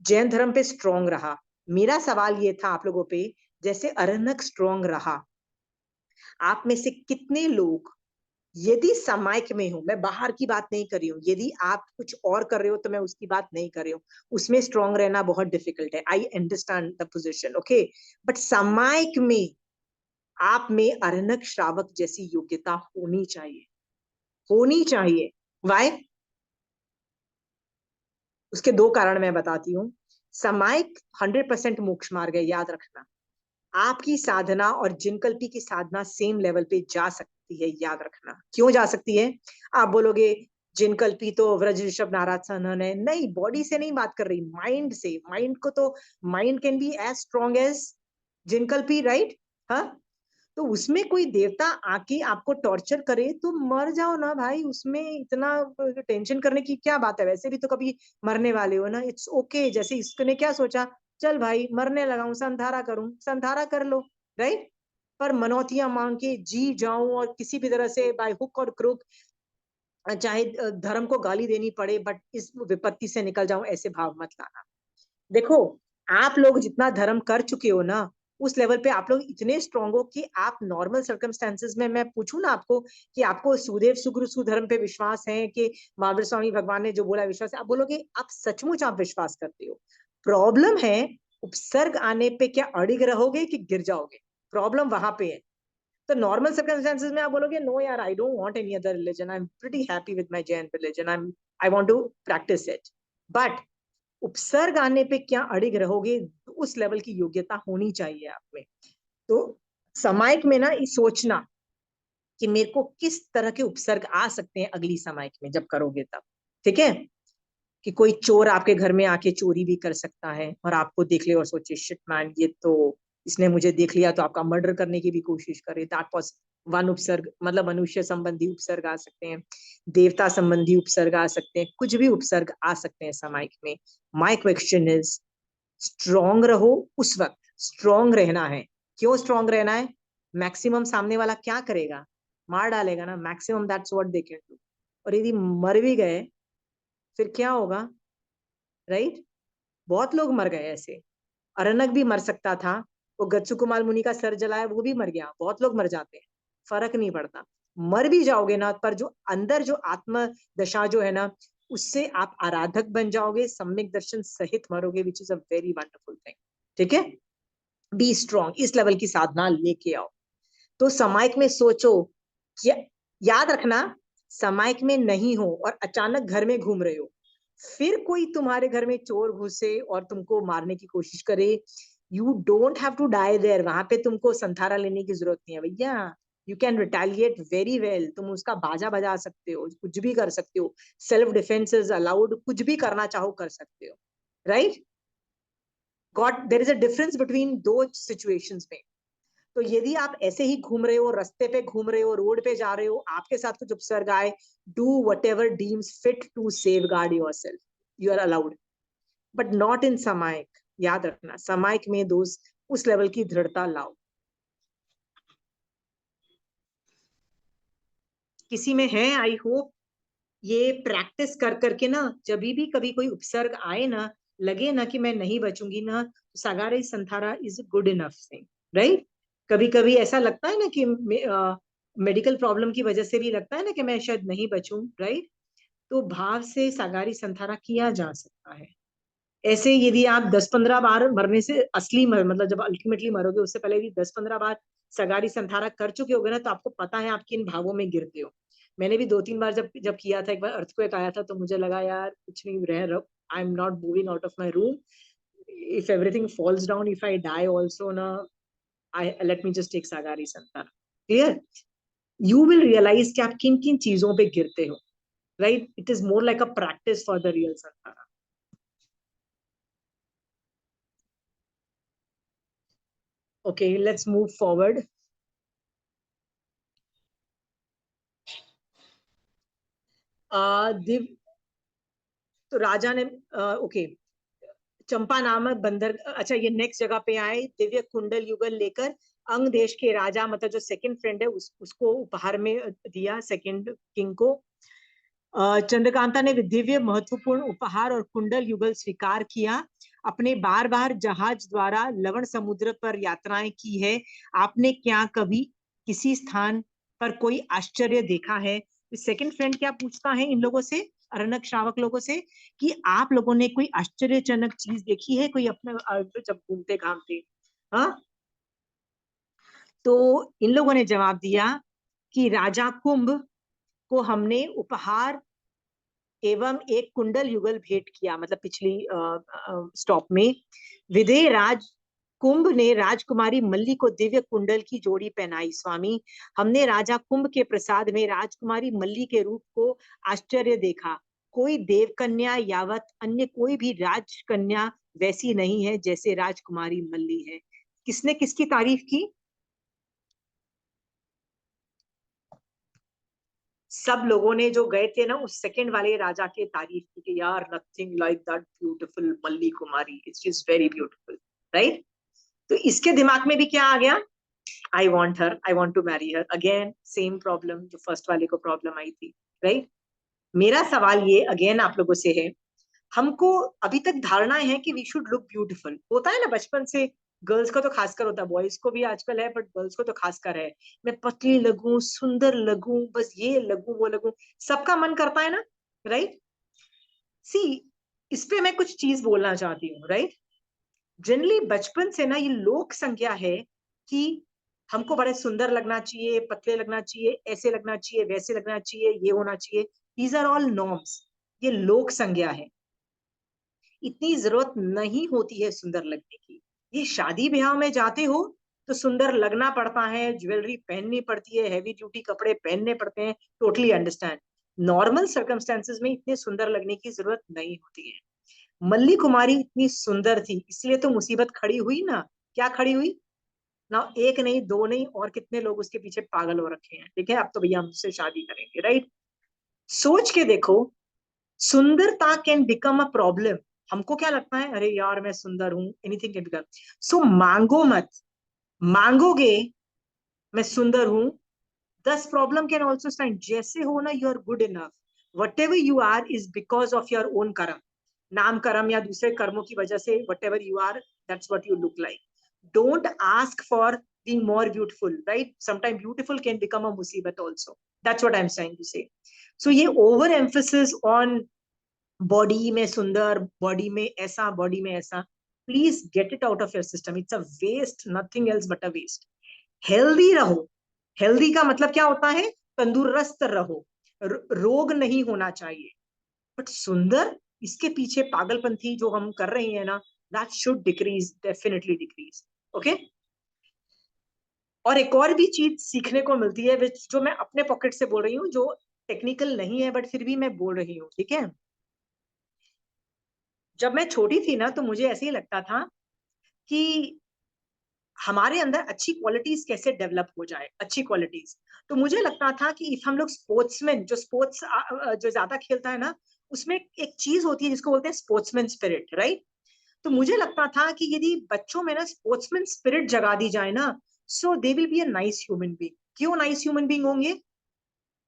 जैन धर्म पे स्ट्रॉन्ग रहा। मेरा सवाल ये था आप लोगों पे, जैसे अरनक स्ट्रॉन्ग रहा, आप में से कितने लोग यदि समायक में हो, मैं बाहर की बात नहीं कर रही हूँ, यदि आप कुछ और कर रहे हो तो मैं उसकी बात नहीं कर रही हूँ, उसमें स्ट्रॉन्ग रहना बहुत डिफिकल्ट है, I understand the position, okay, but समायक में आप में अरनक श्रावक जैसी योग्यता होनी चाहिए, होनी चाहिए। वाई? उसके 2 कारण मैं बताती हूँ। समायिक 100% मोक्ष मार्ग है, याद रखना। आपकी साधना और जिनकल्पी की साधना सेम लेवल पे जा सकती है, याद रखना। क्यों जा सकती है? आप बोलोगे जिनकल्पी तो व्रज ऋषभ नाराज सनन है, नहीं, बॉडी से नहीं बात कर रही, माइंड से। माइंड को तो mind can be as strong as जिनकल्पी, राइट? हाँ, तो उसमें कोई देवता आके आपको टॉर्चर करे तो मर जाओ ना भाई, उसमें इतना टेंशन करने की क्या बात है? वैसे भी तो कभी मरने वाले हो ना, इट्स ओके। जैसे इसने क्या सोचा, चल भाई मरने लगा हूं, संधारा करूं, संधारा कर लो, राइट? पर मनौतियां मांग के जी जाऊं और किसी भी तरह से बाय हुक और क्रुक, चाहे धर्म को गाली देनी पड़े, बट इस विपत्ति से निकल जाऊं, ऐसे भाव मत लाना। देखो, आप लोग जितना धर्म कर चुके हो ना, उस लेवल पे आप लोग इतने स्ट्रांग हो कि आप नॉर्मल सर्कमस्टेंसेस में, मैं पूछूं ना आपको कि आपको सुदेव सुगुरु सुधर्म पे विश्वास है कि महावीर स्वामी भगवान ने जो बोला विश्वास है, आप बोलोगे आप सचमुच आप विश्वास करते हो। प्रॉब्लम है उपसर्ग आने पे क्या अड़िग रहोगे कि गिर जाओगे, प्रॉब्लम वहां पे है। तो नॉर्मल सर्कमस्टेंसेस में आप बोलोगे नो यार, I don't want any other religion, I am pretty happy with my Jain religion, I want to practise it. But उपसर्ग आने पे क्या अड़िग रहोगे, उस लेवल की योग्यता होनी चाहिए आप में। तो समायिक में ना ये सोचना कि मेरे को किस तरह के उपसर्ग आ सकते हैं अगली समायिक में जब करोगे तब, ठीक है? कि कोई चोर आपके घर में आके चोरी भी कर सकता है और आपको देख ले और सोचे शिट मैन, ये तो इसने मुझे देख लिया, तो आपका मर्डर करने की भी कोशिश करे, दैट वन उपसर्ग, मतलब मनुष्य संबंधी उपसर्ग आ सकते हैं, देवता संबंधी उपसर्ग आ सकते हैं, कुछ भी उपसर्ग आ सकते हैं समायिक में। माय क्वेश्चन इज, स्ट्रॉन्ग रहो उस वक्त, स्ट्रॉन्ग रहना है। क्यों स्ट्रॉन्ग रहना है? मैक्सिमम सामने वाला क्या करेगा? मार डालेगा ना, maximum that's what they can do. और यदि मर भी गए फिर क्या होगा, राइट? बहुत लोग मर गए ऐसे, अरनक भी मर सकता था, वो गच्छुकुमाल मुनि का सर जलाया वो भी मर गया, बहुत लोग मर जाते हैं, फर्क नहीं पड़ता। मर भी जाओगे ना, पर जो अंदर जो आत्म दशा जो है ना, उससे आप आराधक बन जाओगे, सम्यक दर्शन सहित मरोगे, which is a very wonderful thing, ठीक है? बी स्ट्रॉन्ग, इस लेवल की साधना लेके आओ। तो समायिक में सोचो, याद रखना, समायिक में नहीं हो और अचानक घर में घूम रहे हो, फिर कोई तुम्हारे घर में चोर घुसे और तुमको मारने की कोशिश करे, you don't have to die there, वहां पे तुमको संथारा लेने की जरूरत नहीं है भैया। You can retaliate very well, तुम उसका बाजा बजा सकते हो, कुछ भी कर सकते हो, सेल्फ डिफेंस इज अलाउड, कुछ भी करना चाहो कर सकते हो, right? Got, there is a difference between दो सिचुएशंस में। तो यदि आप ऐसे ही घूम रहे हो, रास्ते पे घूम रहे हो, रोड पे जा रहे हो, आपके साथ कुछ उपसर्ग आए, do whatever deems fit to safeguard yourself, you are allowed. But not in समायक। याद रखना, समायक में दोस्त उस लेवल की दृढ़ता लाओ। किसी में है, आई होप ये प्रैक्टिस कर करके ना, जब भी कभी कोई उपसर्ग आए ना, लगे ना कि मैं नहीं बचूंगी ना, तो सागारे संथारा is good enough thing, right. कभी कभी ऐसा लगता है ना कि मेडिकल प्रॉब्लम की वजह से भी लगता है ना कि मैं शायद नहीं बचूं, राइट। तो भाव से सागारी संथारा किया जा सकता है। ऐसे यदि आप 10-15 बार मरने से मतलब जब अल्टीमेटली मरोगे उससे पहले यदि 10-15 बार सगारी संथारा कर चुके होगे ना, तो आपको पता है आप किन भावों में गिरते हो। मैंने भी 2-3 बार जब जब किया था, एक बार अर्थक्वेक आया था तो मुझे लगा यार कुछ नहीं रह, I am not moving out of my room, if everything falls down, if I die also ना, I let me just take सागारी संथारा। क्लियर? यू विल रियलाइज कि आप किन किन चीजों पे गिरते हो, राइट। It is more like a practice for the real संथारा। Okay, let's move forward. दिव तो राजा ने ओके, चंपा नामक बंदर, अच्छा ये नेक्स्ट जगह पे आए। दिव्य कुंडल युगल लेकर अंग देश के राजा, मतलब जो सेकंड फ्रेंड है, उसको उपहार में दिया, सेकंड किंग को। चंद्रकांता ने दिव्य महत्वपूर्ण उपहार और कुंडल युगल स्वीकार किया। अपने बार बार जहाज द्वारा लवण समुद्र पर यात्राएं की है। आपने क्या कभी किसी स्थान पर कोई आश्चर्य देखा है? सेकंड फ्रेंड क्या पूछता है इन लोगों से, अरण्यक श्रावक लोगों से, कि आप लोगों ने कोई आश्चर्यजनक चीज देखी है कोई अपने जब घूमते घामते? हाँ, तो इन लोगों ने जवाब दिया कि राजा कुंभ को हमने उपहार एवं एक कुंडल युगल भेंट किया, मतलब पिछली स्टॉप में। विधेय राज कुंभ ने राजकुमारी मल्ली को दिव्य कुंडल की जोड़ी पहनाई। स्वामी, हमने राजा कुंभ के प्रसाद में राजकुमारी मल्ली के रूप को आश्चर्य देखा। कोई देवकन्या यावत अन्य कोई भी राजकन्या वैसी नहीं है जैसे राजकुमारी मल्ली है। किसने किसकी तारीफ की? सब लोगों ने जो गए थे ना उस सेकंड वाले राजा के तारीफ की कि यार nothing like that beautiful Malli Kumari, it's is very beautiful, right. तो इसके दिमाग में भी क्या आ गया? I want her, I want to marry her. Again same problem जो फर्स्ट वाले को प्रॉब्लम आई थी, राइट। मेरा सवाल ये अगेन आप लोगों से है, हमको अभी तक धारणाएं हैं कि वी शुड लुक ब्यूटीफुल, होता है ना बचपन से। गर्ल्स को तो खासकर होता है, बॉयज को भी आजकल है, बट गर्ल्स को तो खासकर है। मैं पतली लगूं, सुंदर लगूं, बस ये लगूं वो लगूं, सबका मन करता है ना, राइट। सी, इस पे मैं कुछ चीज बोलना चाहती हूँ, राइट। जनरली बचपन से ना ये लोक संज्ञा है कि हमको बड़े सुंदर लगना चाहिए, पतले लगना चाहिए, ऐसे लगना चाहिए, वैसे लगना चाहिए, ये होना चाहिए। दीज आर ऑल नॉर्म्स, ये लोक संज्ञा है। इतनी जरूरत नहीं होती है सुंदर लगने की। ये शादी ब्याह में जाते हो तो सुंदर लगना पड़ता है, ज्वेलरी पहननी पड़ती है, हैवी ड्यूटी कपड़े पहनने पड़ते हैं, टोटली अंडरस्टैंड। नॉर्मल सर्कमस्टेंसेस में इतने सुंदर लगने की जरूरत नहीं होती है। मल्ली कुमारी इतनी सुंदर थी, इसलिए तो मुसीबत खड़ी हुई ना। क्या खड़ी हुई ना? एक नहीं, दो नहीं, और कितने लोग उसके पीछे पागल हो रखे हैं। ठीक है, अब तो भैया हमसे शादी करेंगे, राइट। सोच के देखो, सुंदरता कैन बिकम अ प्रॉब्लम। हमको क्या लगता है, अरे यार मैं सुंदर हूं, एनीथिंग कैन बिकम। सो मांगो मत, मांगोगे मैं सुंदर हूं, 10 प्रॉब्लम कैन ऑल्सो स्टैंड। जैसे हो ना, you are good enough. Whatever you are is because of your own karma, नाम कर्म या दूसरे कर्मों की वजह से। Whatever you are, that's what you look like. Don't ask for being more beautiful, right. Sometime beautiful can become a मुसीबत also, that's what I am trying to say. So ये ओवर एम्फोसिस ऑन बॉडी में सुंदर, body में ऐसा, body में ऐसा, please get it out of your system. It's a waste, nothing else but a waste. Healthy रहो। Healthy का मतलब क्या होता है? तंदुरुस्त रहो, रोग नहीं होना चाहिए। बट सुंदर, इसके पीछे पागलपंथी जो हम कर रहे हैं ना, that should decrease, definitely decrease. Okay. और एक और भी चीज सीखने को मिलती है, जो मैं अपने पॉकेट से बोल रही हूँ, जो टेक्निकल नहीं है, बट फिर भी मैं बोल रही हूँ, ठीक है। जब मैं छोटी थी ना, तो मुझे ऐसे ही लगता था कि हमारे अंदर अच्छी क्वालिटीज कैसे डेवलप हो जाए, अच्छी क्वालिटीज। तो मुझे लगता था कि इफ हम लोग स्पोर्ट्समैन, जो स्पोर्ट्स जो ज्यादा खेलता है ना, उसमें एक चीज होती है जिसको बोलते हैं स्पोर्ट्समैन स्पिरिट, राइट? तो मुझे लगता था कि यदि बच्चों में ना स्पोर्ट्समैन स्पिरिट जगा दी जाए ना, so they will be a nice human being. क्यों नाइस ह्यूमन बीइंग होंगे?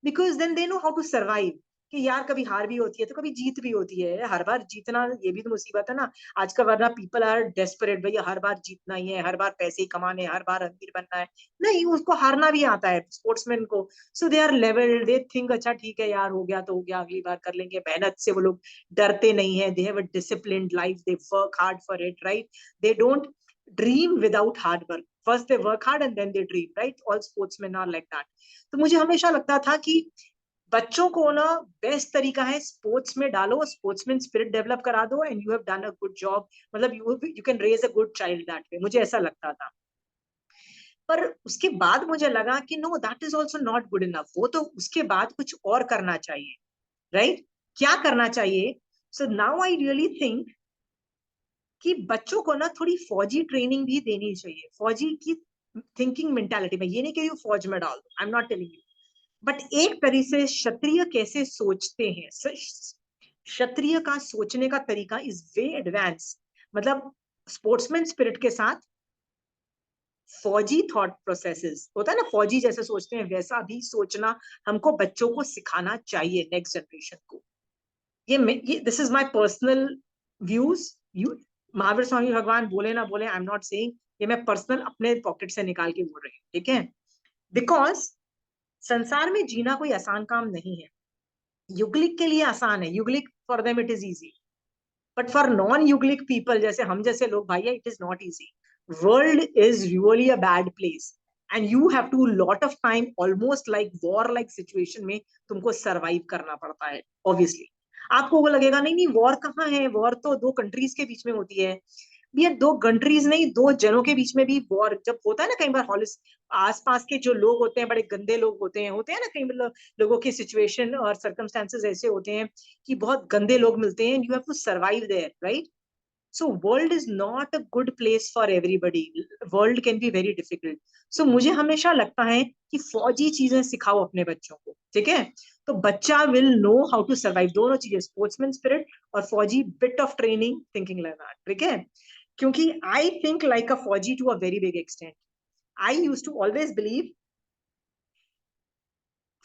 Because then they know how to survive, कि यार कभी हार भी होती है तो कभी जीत भी होती है। हर बार जीतना ये भी तो मुसीबत है ना आज का, वरना पीपल आर डेस्परेट, भैया हर बार जीतना ही है, हर बार पैसे ही कमाने, हर बार अमीर बनना है। नहीं, उसको हारना भी आता है स्पोर्ट्समैन को। So they are level, they think अच्छा ठीक है यार, हो गया तो हो गया, अगली बार कर लेंगे। मेहनत से वो लोग डरते नहीं है। They have a disciplined life, they work hard for it, right? They don't dream without hard work, first they work hard and then they dream, right? All sportsman are like that. तो मुझे हमेशा लगता था कि बच्चों को ना best तरीका है स्पोर्ट्स में डालो, स्पोर्ट्समैन स्पिरिट डेवलप करा दो, and you have done a good job. मतलब you can raise a good child that way, मुझे ऐसा लगता था। पर उसके बाद मुझे लगा कि no, that is also not good enough. वो तो उसके बाद कुछ और करना चाहिए, राइट? क्या करना चाहिए? So now I really think कि बच्चों को ना थोड़ी फौजी ट्रेनिंग भी देनी चाहिए, फौजी की थिंकिंग मेंटालिटी में। ये नहीं कह रही हूँ फौज में डाल दो, आई am not telling you, but एक तरीके से क्षत्रिय कैसे सोचते हैं, क्षत्रिय का सोचने का तरीका इज वे एडवांस। मतलब स्पोर्ट्समैन स्पिरिट के साथ फौजी थॉट प्रोसेसेस होता है ना, फौजी जैसे सोचते हैं वैसा भी सोचना हमको बच्चों को सिखाना चाहिए, नेक्स्ट जनरेशन को। ये this is my personal views. You Mahavir Swami भगवान बोले ना बोले, आई एम नॉट सेइंग, ये मैं पर्सनल अपने पॉकेट से निकाल के बोल रही हूँ, ठीक है? बिकॉज संसार में जीना कोई आसान काम नहीं है। युगलिक के लिए आसान है, युगलिक for them it is easy, but for non युगलिक पीपल जैसे हम जैसे लोग, भैया it is not easy. World is really a bad place and you have to lot of time, almost like war like situation में तुमको survive करना पड़ता है। ऑब्वियसली आपको वो लगेगा नहीं नहीं वॉर कहाँ है, वॉर तो दो कंट्रीज के बीच में होती है। भैया दो कंट्रीज नहीं, दो जनों के बीच में भी वॉर जब होता है ना, कई बार आसपास के जो लोग होते हैं बड़े गंदे लोग होते हैं ना, कई लोगों की सिचुएशन और सर्कमस्टेंसेस ऐसे होते हैं कि बहुत गंदे लोग मिलते हैं, you have to survive there, right? So world is not a good place for everybody, world can be very difficult. So मुझे हमेशा लगता है कि फौजी चीजें सिखाओ अपने बच्चों को, ठीक है? तो बच्चा will know how to survive, दोनों चीजें, स्पोर्ट्समैन स्पिरिट और फौजी bit of training, thinking like that, ठीक है? क्योंकि आई थिंक लाइक अ फौजी to a very big extent. I use to always believe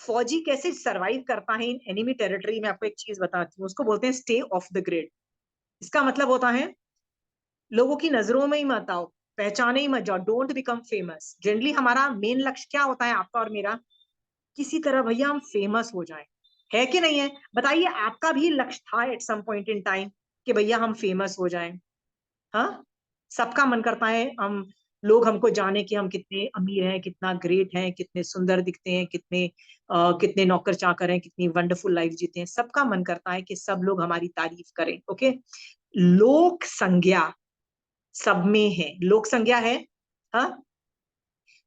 फौजी कैसे सरवाइव करता है इन एनिमी टेरिटरी में। आपको एक चीज बताती हूँ, उसको बोलते हैं स्टे ऑफ द ग्रिड। इसका मतलब होता है लोगों की नजरों में ही मत आओ, पहचाने ही मत जाओ, डोंट बिकम फेमस। जनरली हमारा मेन लक्ष्य क्या होता है, आपका और मेरा? किसी तरह भैया हम फेमस हो जाएं, है कि नहीं है? बताइए, आपका भी लक्ष्य था at some point in time कि भैया हम फेमस हो जाएं? हाँ, सबका मन करता है हम, लोग हमको जाने कि हम कितने अमीर हैं, कितना ग्रेट हैं, कितने सुंदर दिखते हैं, कितने नौकर चाकर हैं, कितनी वंडरफुल लाइफ जीते हैं। सबका मन करता है कि सब लोग हमारी तारीफ करें, ओके? लोक संज्ञा सब में है, लोक संज्ञा है। हाँ,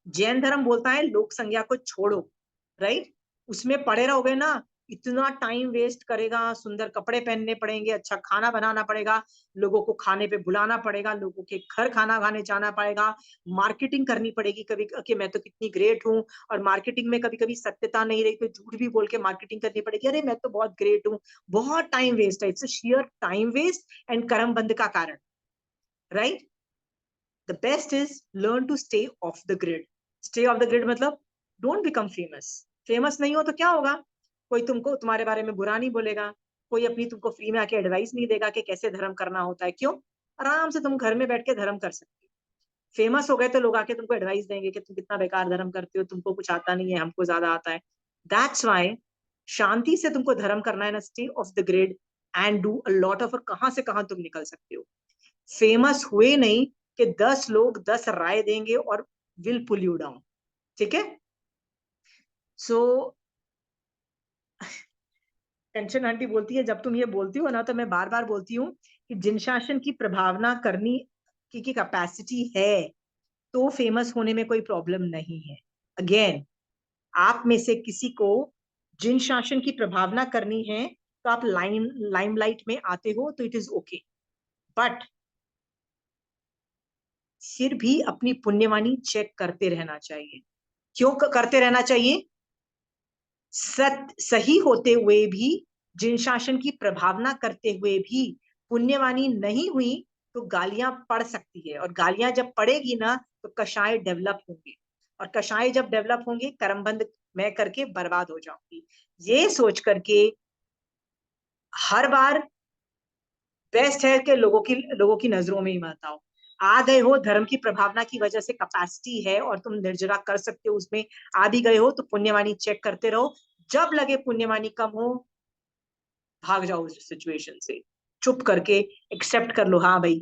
जैन धर्म बोलता है लोक संज्ञा को छोड़ो, राइट? उसमें पड़े रहोगे ना, इतना टाइम वेस्ट करेगा, सुंदर कपड़े पहनने पड़ेंगे, अच्छा खाना बनाना पड़ेगा, लोगों को खाने पे बुलाना पड़ेगा, लोगों के घर खाना खाने जाना पड़ेगा, मार्केटिंग करनी पड़ेगी कभी कि मैं तो कितनी ग्रेट हूँ। और मार्केटिंग में कभी कभी सत्यता नहीं रही तो झूठ भी बोल के मार्केटिंग करनी पड़ेगी, अरे मैं तो बहुत ग्रेट हूँ। बहुत टाइम वेस्ट है, it's sheer time waste and कर्म बंद का कारण, right? The best is learn to stay off the grid. Stay off the grid मतलब don't become famous. फेमस नहीं हो तो क्या होगा? कोई तुमको तुम्हारे बारे में बुरा नहीं बोलेगा, कोई अपनी तुमको फ्री में आके एडवाइस नहीं देगा कि कैसे धर्म करना होता है। क्यों? आराम से तुम घर में बैठ के धर्म कर सकते हो। फेमस हो गए तो लोग आके तुमको एडवाइस देंगे कि तुम कितना बेकार धर्म करते हो, तुमको कुछ आता नहीं है, हमको ज्यादा आता है। दैट्स वाई शांति से तुमको धर्म करना है ना, stay of the grid and do a lot of, कहां से कहां तुम निकल सकते हो। फेमस हुए नहीं कि 10 लोग 10 राय देंगे और विल पुल यू डाउन, ठीक है? सो टेंशन आंटी बोलती है जब तुम ये बोलती हो ना तो मैं बार बार बोलती हूँ कि जिन शासन की प्रभावना करनी की कैपेसिटी है तो फेमस होने में कोई प्रॉब्लम नहीं है। अगेन, आप में से किसी को जिन शासन की प्रभावना करनी है तो आप लाइमलाइट में आते हो तो इट इज ओके, बट फिर भी अपनी पुण्यवानी चेक करते रहना चाहिए। क्यों करते रहना चाहिए? सही होते हुए भी जिन शासन की प्रभावना करते हुए भी पुण्यवानी नहीं हुई तो गालियां पड़ सकती है, और गालियां जब पड़ेगी ना तो कषाय डेवलप होंगे, और कषाय जब डेवलप होंगे करमबंद मैं करके बर्बाद हो जाऊंगी। ये सोच करके हर बार बेस्ट है कि लोगों की नजरों में ही मत आओ। आ गए हो धर्म की प्रभावना की वजह से, कैपेसिटी है और तुम निर्जरा कर सकते हो, उसमें आ भी गए हो तो पुण्यवानी चेक करते रहो। जब लगे पुण्यवानी कम हो, भाग जाओ उस सिचुएशन से, चुप करके एक्सेप्ट कर लो। हाँ भाई,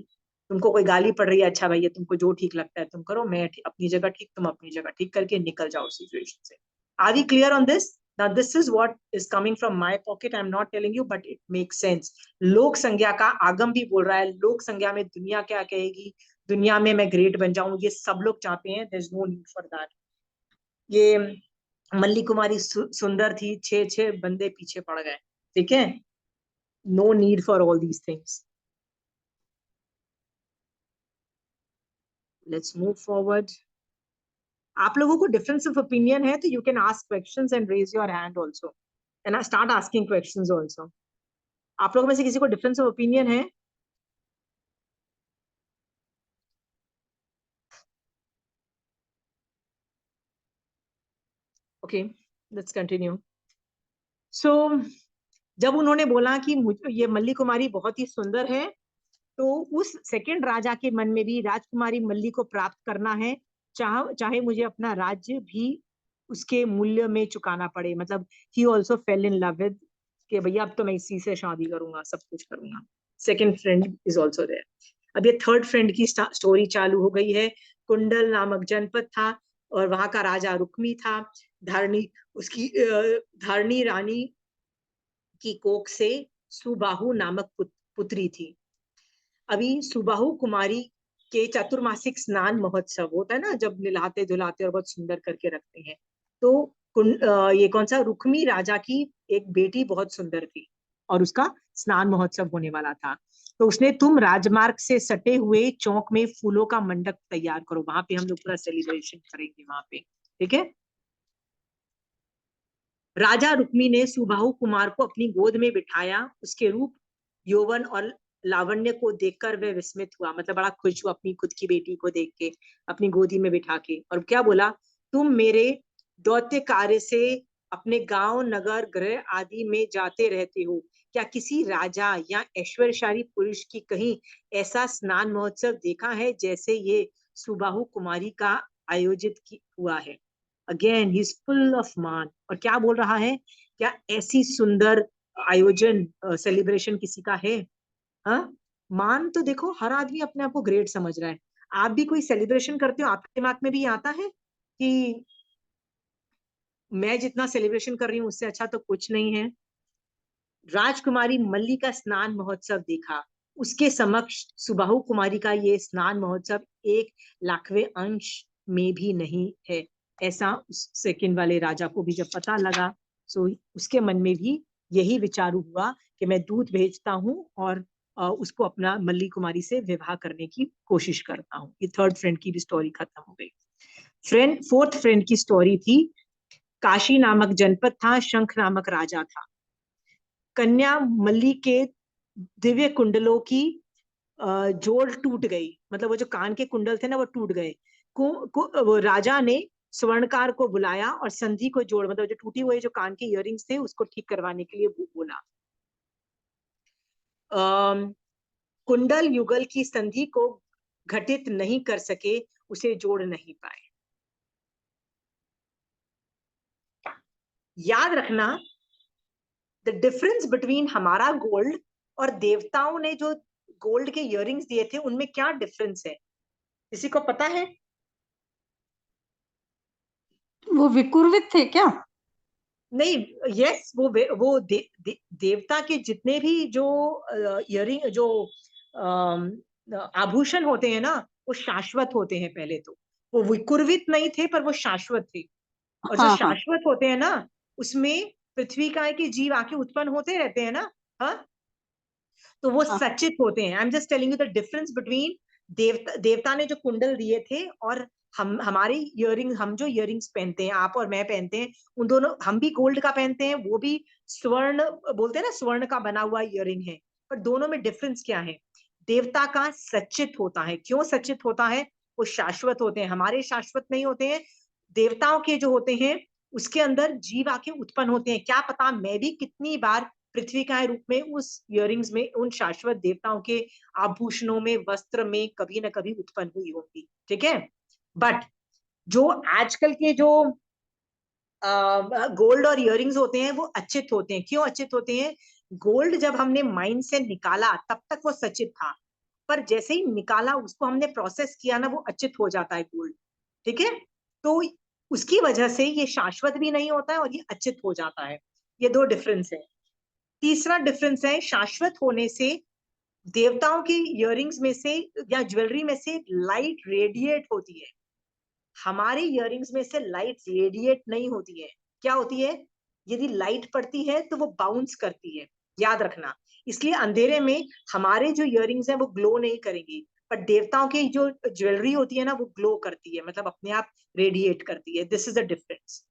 तुमको कोई गाली पड़ रही है, अच्छा भैया तुमको जो ठीक लगता है तुम करो, मैं अपनी जगह ठीक, तुम अपनी जगह ठीक, करके निकल जाओ सिचुएशन से। Are we clear on this? Now this is what is coming from my pocket. I'm not telling you, but it makes sense. लोक संज्ञा का आगम भी बोल रहा है, लोक संज्ञा में दुनिया क्या कहेगी, दुनिया में मैं ग्रेट बन जाऊं, ये सब लोग चाहते हैं। There's no need for that. ये मल्ली कुमारी सुंदर थी, 6 बंदे पीछे पड़ गए, ठीक है? No need for all these things. Let's move forward. आप लोगों को डिफरेंस ऑफ ओपिनियन है तो you can ask questions and raise your hand also, and start asking questions also. आप लोगों में से किसी को डिफरेंस ऑफ ओपिनियन है? Okay, let's continue. सो जब उन्होंने बोला कि ये मल्ली कुमारी बहुत ही सुंदर है, तो उस सेकंड राजा के मन में भी राजकुमारी मल्ली को प्राप्त करना है, चाहे मुझे अपना राज्य भी उसके मूल्य में चुकाना पड़े। मतलब he also fail in love with, कि भैया अब तो मैं इसी से शादी करूंगा, सब कुछ करूंगा। Second friend is also there. अब ये थर्ड फ्रेंड की स्टोरी चालू हो गई है। कुंडल नामक जनपद था और वहां का राजा रुक्मी था। धारणी उसकी धारणी रानी की कोख से सुबाहु नामक पुत्री थी। अभी सुबाहु कुमारी के चतुर्मासिक स्नान महोत्सव होता है ना, जब नहलाते धुलाते और बहुत सुंदर करके रखते हैं, तो ये कौन सा, रुक्मी राजा की एक बेटी बहुत सुंदर थी और उसका स्नान महोत्सव होने वाला था। तो उसने, तुम राजमार्ग से सटे हुए चौक में फूलों का मंडप तैयार करो, वहां पे हम लोग पूरा सेलिब्रेशन करेंगे वहां पे, ठीक है? राजा रुक्मी ने सुबाहु कुमार को अपनी गोद में बिठाया। उसके रूप, यौवन और लावण्य को देखकर वह विस्मित हुआ, मतलब बड़ा खुश हुआ अपनी खुद की बेटी को देख के, अपनी गोदी में बिठा के। और क्या बोला, तुम मेरे दौत्य कार्य से अपने गांव नगर गृह आदि में जाते रहते हो, क्या किसी राजा या ऐश्वर्यशाली पुरुष की कहीं ऐसा स्नान महोत्सव देखा है जैसे ये सुबाहु कुमारी का आयोजित हुआ है? Again he is full of मान, और क्या बोल रहा है, क्या ऐसी सुंदर आयोजन सेलिब्रेशन किसी का है? हाँ, मान तो देखो, हर आदमी अपने आप को ग्रेट समझ रहा है। आप भी कोई सेलिब्रेशन करते हो, आपके दिमाग में भी आता है कि मैं जितना सेलिब्रेशन कर रही हूँ उससे अच्छा तो कुछ नहीं है? राजकुमारी मल्ली का स्नान महोत्सव देखा, उसके समक्ष सुबाहु कुमारी का ये स्नान महोत्सव 1/100वें अंश में भी नहीं है। ऐसा उस सेकंड वाले राजा को भी जब पता लगा, सो उसके मन में भी यही विचार हुआ कि मैं दूत भेजता हूँ और उसको अपना मल्ली कुमारी से विवाह करने की कोशिश करता हूँ। ये थर्ड फ्रेंड की भी स्टोरी खत्म हो गई। फोर्थ फ्रेंड की स्टोरी थी। काशी नामक जनपद था, शंख नामक राजा था। कन्या मल्ली के दिव्य कुंडलों की जोड़ टूट गई, मतलब वो जो कान के कुंडल थे ना वो टूट गए। वो राजा ने स्वर्णकार को बुलाया और संधि को जोड़, मतलब जो टूटी हुई जो कान के इयररिंग्स थे उसको ठीक करवाने के लिए बोला। कुंडल युगल की संधि को घटित नहीं कर सके, उसे जोड़ नहीं पाए। याद रखना, द डिफरेंस बिटवीन हमारा गोल्ड और देवताओं ने जो गोल्ड के इयररिंग्स दिए थे उनमें क्या डिफरेंस है, किसी को पता है? वो विकुर्वित थे क्या? नहीं, यस, वो देवता के जितने भी जो इयरिंग, जो आभूषण होते हैं ना, वो शाश्वत होते हैं। पहले तो वो विकुर्वित नहीं थे, पर वो शाश्वत थे। और जो हाँ हाँ शाश्वत होते हैं ना, उसमें पृथ्वी का है कि जीव आके उत्पन्न होते रहते हैं ना, हाँ, तो वो हाँ सचित होते हैं। आई am just telling you the difference between देवता ने जो कुंडल दिए थे और हमारे इयररिंग्स, हम जो इयररिंग्स पहनते हैं, आप और मैं पहनते हैं, उन दोनों, हम भी गोल्ड का पहनते हैं, वो भी स्वर्ण, बोलते हैं ना स्वर्ण का बना हुआ इयररिंग है, पर दोनों में डिफरेंस क्या है? देवता का सच्चित होता है। क्यों सच्चित होता है? वो शाश्वत होते हैं, हमारे शाश्वत नहीं होते हैं। देवताओं के जो होते हैं उसके अंदर जीव आके उत्पन्न होते हैं। क्या पता मैं भी कितनी बार पृथ्वी का रूप में उस इयररिंग्स में, उन शाश्वत देवताओं के आभूषणों में, वस्त्र में कभी ना कभी उत्पन्न हुई होगी। ठीक है, बट जो आजकल के जो गोल्ड और इयररिंग्स होते हैं वो अचित होते हैं। क्यों अचित होते हैं? गोल्ड जब हमने माइंड से निकाला तब तक वो सचित था, पर जैसे ही निकाला, उसको हमने प्रोसेस किया ना, वो अचित हो जाता है गोल्ड। ठीक है, तो उसकी वजह से ये शाश्वत भी नहीं होता है और ये अचित हो जाता है। ये दो डिफरेंस है। तीसरा डिफरेंस है, शाश्वत होने से देवताओं की इयररिंग्स में से या ज्वेलरी में से लाइट रेडिएट होती है, हमारे इयररिंग्स में से लाइट रेडिएट नहीं होती है। क्या होती है? यदि लाइट पड़ती है तो वो बाउंस करती है, याद रखना। इसलिए अंधेरे में हमारे जो इयररिंग्स हैं वो ग्लो नहीं करेंगी, पर देवताओं की जो ज्वेलरी होती है ना वो ग्लो करती है, मतलब अपने आप रेडिएट करती है। This is the difference.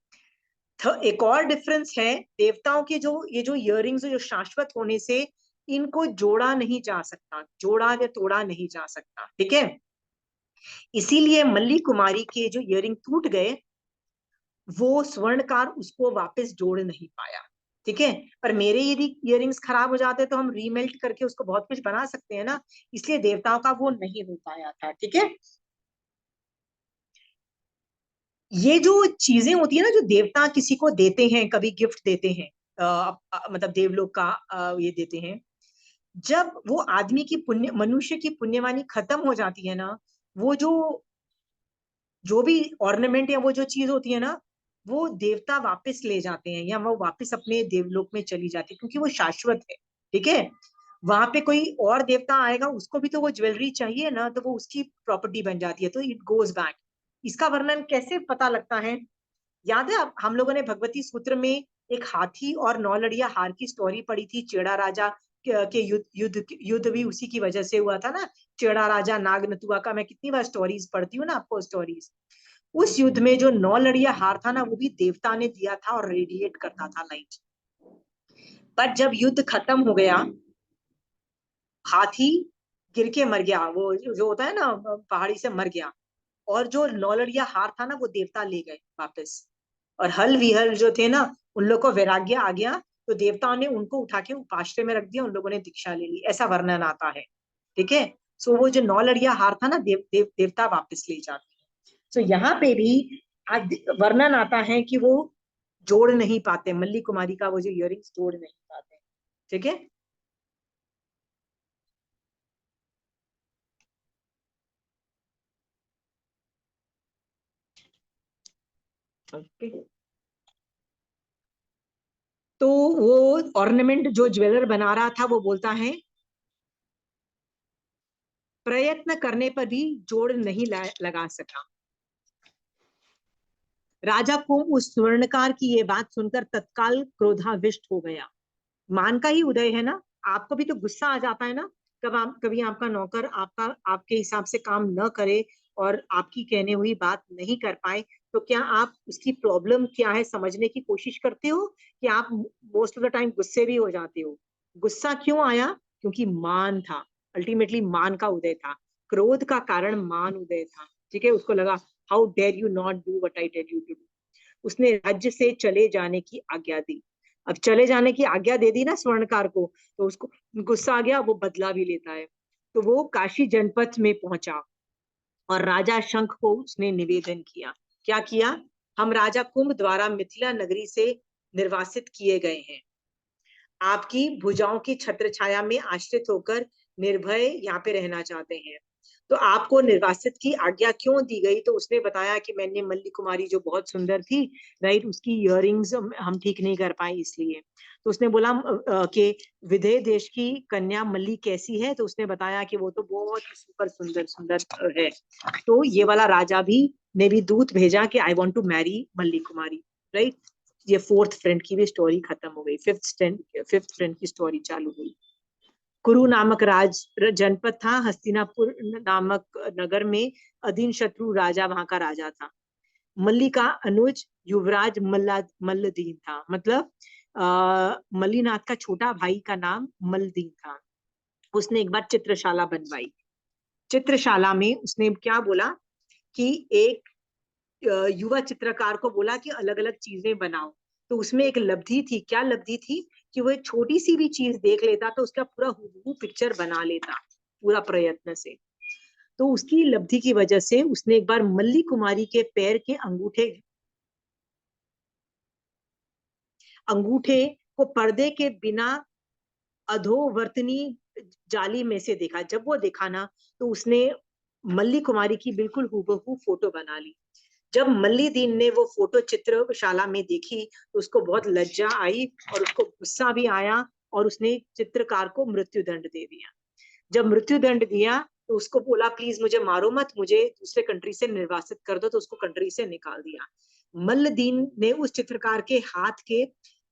एक और डिफरेंस है, देवताओं के जो ये जो इयररिंग्स जो शाश्वत होने से इनको जोड़ा नहीं जा सकता, जोड़ा या तोड़ा नहीं जा सकता। ठीक है, इसीलिए मल्ली कुमारी के जो इयररिंग टूट गए, वो स्वर्णकार उसको वापस जोड़ नहीं पाया। ठीक है, पर मेरे यदि इयररिंग्स खराब हो जाते तो हम रीमेल्ट करके उसको बहुत कुछ बना सकते हैं ना, इसलिए देवताओं का वो नहीं हो पाया था। ठीक है, ये जो चीजें होती है ना, जो देवता किसी को देते हैं, कभी गिफ्ट देते हैं, मतलब देवलोक का ये देते हैं, जब वो आदमी की पुण्य, मनुष्य की पुण्यवानी खत्म हो जाती है ना, वो जो भी ऑर्नामेंट या वो जो चीज होती है ना, वो देवता वापस ले जाते हैं या वो वापस अपने देवलोक में चली जाती है, क्योंकि वो शाश्वत है। ठीक है, वहां पे कोई और देवता आएगा, उसको भी तो वो ज्वेलरी चाहिए ना, तो वो उसकी प्रॉपर्टी बन जाती है, तो इट गोज बैक। इसका वर्णन कैसे पता लगता है? याद है हम लोगों ने भगवती सूत्र में एक हाथी और 9 लड़िया हार की स्टोरी पढ़ी थी। चेड़ा राजा के युद्ध भी उसी की वजह से हुआ था ना। चेड़ा राजा नाग नतुआ का, मैं कितनी बार स्टोरीज पढ़ती हूँ ना आपको स्टोरीज। उस युद्ध में जो 9 लड़िया हार था ना, वो भी देवता ने दिया था और रेडिएट करता था लाइट। पर जब युद्ध खत्म हो गया, हाथी गिर के मर गया, वो जो होता है ना पहाड़ी से मर गया, और जो 9 लड़िया हार था ना वो देवता ले गए वापस। और हल विहल जो थे ना, उन लोग को वैराग्य आ गया, तो देवताओं ने उनको उठा के उपाश्रय में रख दिया, उन लोगों ने दीक्षा ले ली, ऐसा वर्णन आता है। ठीक है, सो वो जो 9 लड़िया हार था ना, देवता वापस ले जाते हैं। सो यहाँ पे भी वर्णन आता है कि वो जोड़ नहीं पाते, मल्ली कुमारी का वो जो इयररिंग्स जोड़ नहीं पाते। ठीक है, ओके। तो वो ऑर्नामेंट जो ज्वेलर बना रहा था वो बोलता है, प्रयत्न करने पर भी जोड़ नहीं लगा सका। राजा को उस स्वर्णकार की ये बात सुनकर तत्काल क्रोधाविष्ट हो गया। मान का ही उदय है ना, आपको भी तो गुस्सा आ जाता है ना, कभी आपका नौकर आपके हिसाब से काम न करे और आपकी कहने हुई बात नहीं कर पाए, तो क्या आप उसकी प्रॉब्लम क्या है समझने की कोशिश करते हो, कि आप मोस्ट ऑफ द टाइम गुस्से भी हो जाते हो? गुस्सा क्यों आया? क्योंकि मान था, अल्टीमेटली मान का उदय था। क्रोध का कारण मान उदय था। ठीक है, उसको लगा, how dare you not do what I tell you to do. उसने राज्य से चले जाने की आज्ञा दी। अब चले जाने की आज्ञा दे दी ना स्वर्णकार को, तो उसको गुस्सा आ गया, वो बदला भी लेता है। तो वो काशी जनपद में पहुंचा और राजा शंख को उसने निवेदन किया। क्या किया? हम राजा कुंभ द्वारा मिथिला नगरी से निर्वासित किए गए हैं, आपकी भुजाओं की छत्र छाया में आश्रित होकर निर्भय यहाँ पे रहना चाहते हैं। तो आपको निर्वासित की आज्ञा क्यों दी गई? तो उसने बताया कि मैंने मल्ली कुमारी जो बहुत सुंदर थी, राइट, उसकी इयररिंग्स हम ठीक नहीं कर पाए इसलिए। तो उसने बोला कि विदेह देश की कन्या मल्ली कैसी है? तो उसने बताया कि वो तो बहुत ही सुपर सुंदर सुंदर है। तो ये वाला राजा भी ने भी दूत भेजा कि I want to marry Malli Kumari, right. ये 4th फ्रेंड की भी स्टोरी खत्म हो गई, 5th फ्रेंड की स्टोरी चालू हुई। कुरु नामक जनपद था, हस्तिनापुर नामक नगर में अदीनशत्रु राजा वहां का राजा था। मल्ली का अनुज युवराज मल्लदीन था, मतलब मल्लीनाथ का छोटा भाई का नाम मल्लदीन था। उसने एक बार चित्रशाला बनवाई। चित्रशाला में उसने क्या बोला कि एक युवा चित्रकार को बोला कि अलग अलग चीजें बनाओ। तो उसमें एक लब्धि थी। क्या लब्धि थी? कि वो एक छोटी सी भी चीज देख लेता तो उसका पूरा हूबहू पिक्चर बना लेता, पूरा प्रयत्न से। तो उसकी लब्धि की वजह से उसने एक बार मल्ली कुमारी के पैर के अंगूठे को पर्दे के बिना अधोवर्तनी जाली में से देखा। जब वो देखा ना, तो उसने मल्ली कुमारी की बिल्कुल हूबहू फोटो बना ली। जब मल्ली दीन ने वो फोटो चित्रशाला में देखी तो उसको बहुत लज्जा आई और उसको गुस्सा भी आया और उसने चित्रकार को मृत्युदंड दे दिया। जब मृत्युदंड दिया तो उसको बोला प्लीज मुझे मारो मत, मुझे दूसरे कंट्री से निर्वासित कर दो, तो उसको कंट्री से निकाल दिया। मल्लदीन ने उस चित्रकार के हाथ के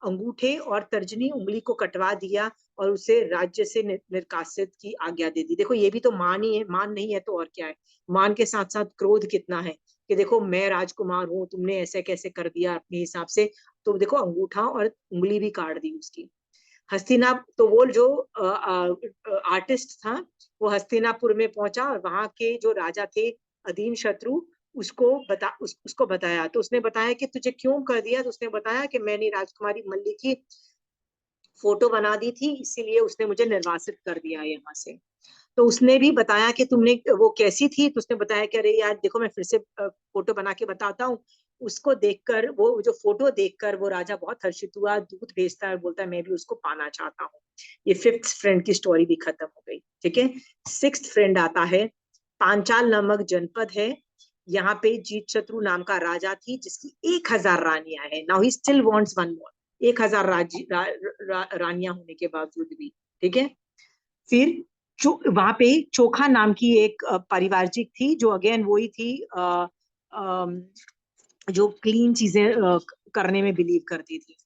अंगूठे और तर्जनी उंगली को कटवा दिया और उसे राज्य से निष्कासित की आज्ञा दे दी। देखो ये भी तो मान ही है, मान नहीं है तो और क्या है। मान के साथ साथ क्रोध कितना है कि देखो मैं राजकुमार हूँ, तुमने ऐसे कैसे कर दिया अपने हिसाब से। तो देखो अंगूठा और उंगली भी काट दी उसकी। हस्तिनापुर, तो वो जो आर्टिस्ट था वो हस्तिनापुर में पहुंचा और वहां के जो राजा थे अदीन शत्रु उसको बताया। तो उसने बताया कि तुझे क्यों कर दिया? तो उसने बताया कि मैंने राजकुमारी मल्ली की फोटो बना दी थी, इसीलिए उसने मुझे निर्वासित कर दिया यहाँ से। तो उसने भी बताया कि तुमने वो कैसी थी? तो उसने बताया कि अरे यार देखो मैं फिर से फोटो बना के बताता हूँ। उसको देखकर, वो जो फोटो देखकर वो राजा बहुत हर्षित हुआ, दूत भेजता है, बोलता है मैं भी उसको पाना चाहता हूँ। ये 5th फ्रेंड की स्टोरी भी खत्म हो गई। ठीक है, 6th फ्रेंड आता है। पांचाल नामक जनपद है, यहाँ पे जीत शत्रु नाम का राजा थी जिसकी 1000 रानियां है। Now he still wants one more. 1000 रानियां होने के बावजूद भी। ठीक है, फिर वहां पे चोखा नाम की एक परिवारजिक थी जो अगेन वही थी, जो क्लीन चीजें करने में बिलीव करती थी।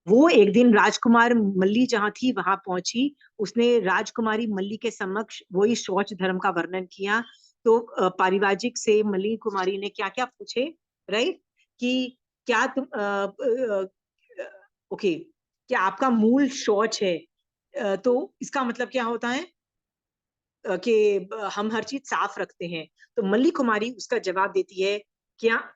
वो एक दिन राजकुमार मल्ली जहां थी वहां पहुंची। उसने राजकुमारी मल्ली के समक्ष वही शौच धर्म का वर्णन किया। तो पारिवाजिक से मल्ली कुमारी ने क्या क्या पूछे, राइट, कि क्या तुम ओके, क्या आपका मूल शौच है? तो इसका मतलब क्या होता है कि हम हर चीज साफ रखते हैं। तो मल्ली कुमारी उसका जवाब देती है, क्या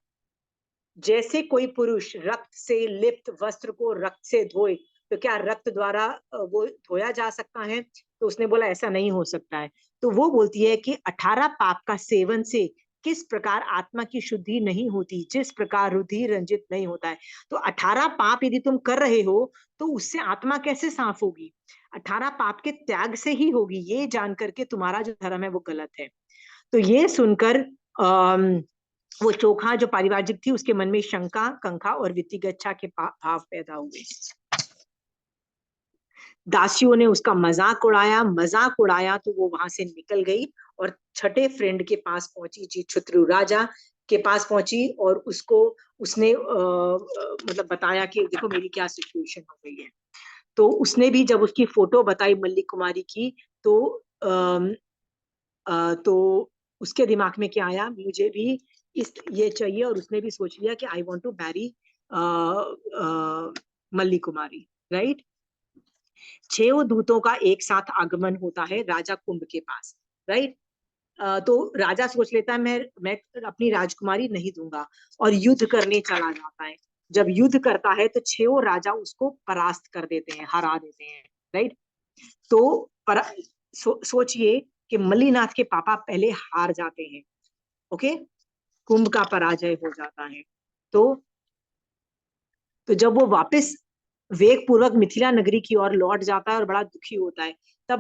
जैसे कोई पुरुष रक्त से लिप्त वस्त्र को रक्त से धोए तो क्या रक्त द्वारा वो धोया जा सकता है? तो उसने बोला ऐसा नहीं हो सकता है। तो वो बोलती है कि 18 पाप का सेवन से किस प्रकार आत्मा की शुद्धि नहीं होती, जिस प्रकार रुधिर रंजित नहीं होता है। तो 18 पाप यदि तुम कर रहे हो तो उससे आत्मा कैसे साफ होगी? 18 पाप के त्याग से ही होगी। ये जान करके तुम्हारा जो धर्म है वो गलत है। तो ये सुनकर वो चोखा जो पारिवारिक थी उसके मन में शंका, कंका और वित्तिगच्छा के भाव पैदा हुए। दासियों ने उसका मजाक उड़ाया तो वो वहां से निकल गई और छठे फ्रेंड के पास पहुंची, जीतशत्रु राजा के पास पहुंची और उसने मतलब बताया कि देखो मेरी क्या सिचुएशन हो गई है। तो उसने भी जब उसकी फोटो बताई मल्ली कुमारी की तो तो उसके दिमाग में क्या आया, मुझे भी ये चाहिए, और उसने भी सोच लिया कि I want to marry Malli Kumari, right. 6 दूतों का एक साथ आगमन होता है राजा कुंभ के पास, राइट। तो राजा सोच लेता है मैं अपनी राजकुमारी नहीं दूंगा और युद्ध करने चला जाता है। जब युद्ध करता है तो 6 राजा उसको परास्त कर देते हैं, हरा देते हैं, राइट। तो सोचिए कि मल्लीनाथ के पापा पहले हार जाते हैं, ओके, कुंभ का पराजय हो जाता है। तो जब वो वापस वेग पूर्वक मिथिला नगरी की ओर लौट जाता है और बड़ा दुखी होता है, तब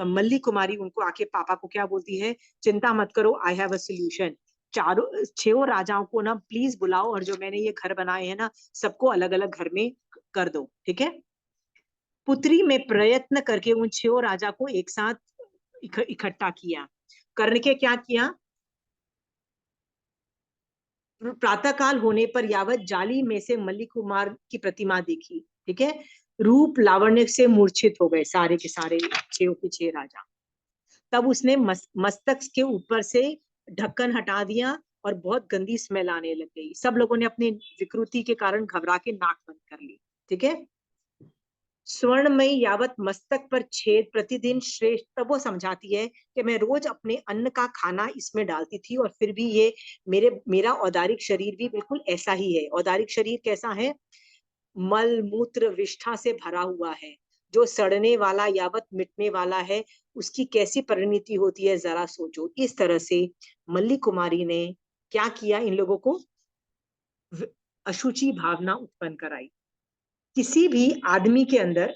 मल्ली कुमारी उनको आके पापा को क्या बोलती है, चिंता मत करो, आई हैव अ सोल्यूशन। 6 राजाओं को ना प्लीज बुलाओ और जो मैंने ये घर बनाए हैं ना सबको अलग अलग घर में कर दो, ठीक है। पुत्री में प्रयत्न करके उन 6 राजा को एक साथ इकट्ठा किया। करने के क्या किया, प्रातः काल होने पर यावत जाली में से मल्ली कुमार की प्रतिमा देखी, ठीक है। रूप लावण्य से मूर्छित हो गए सारे के सारे 6 के 6 राजा। तब उसने मस्तक के ऊपर से ढक्कन हटा दिया और बहुत गंदी स्मेल आने लग गई। सब लोगों ने अपनी विकृति के कारण घबरा के नाक बंद कर ली। ठीक है। स्वर्णमयी यावत मस्तक पर छेद प्रतिदिन श्रेष्ठ, तब वो समझाती है कि मैं रोज अपने अन्न का खाना इसमें डालती थी और फिर भी ये मेरा औदारिक शरीर भी बिल्कुल ऐसा ही है। औदारिक शरीर कैसा है? मल मूत्र विष्ठा से भरा हुआ है, जो सड़ने वाला यावत मिटने वाला है, उसकी कैसी परिणति होती है जरा सोचो। इस तरह से मल्ली कुमारी ने क्या किया? इन लोगों को अशुचि भावना उत्पन्न कराई। किसी भी आदमी के अंदर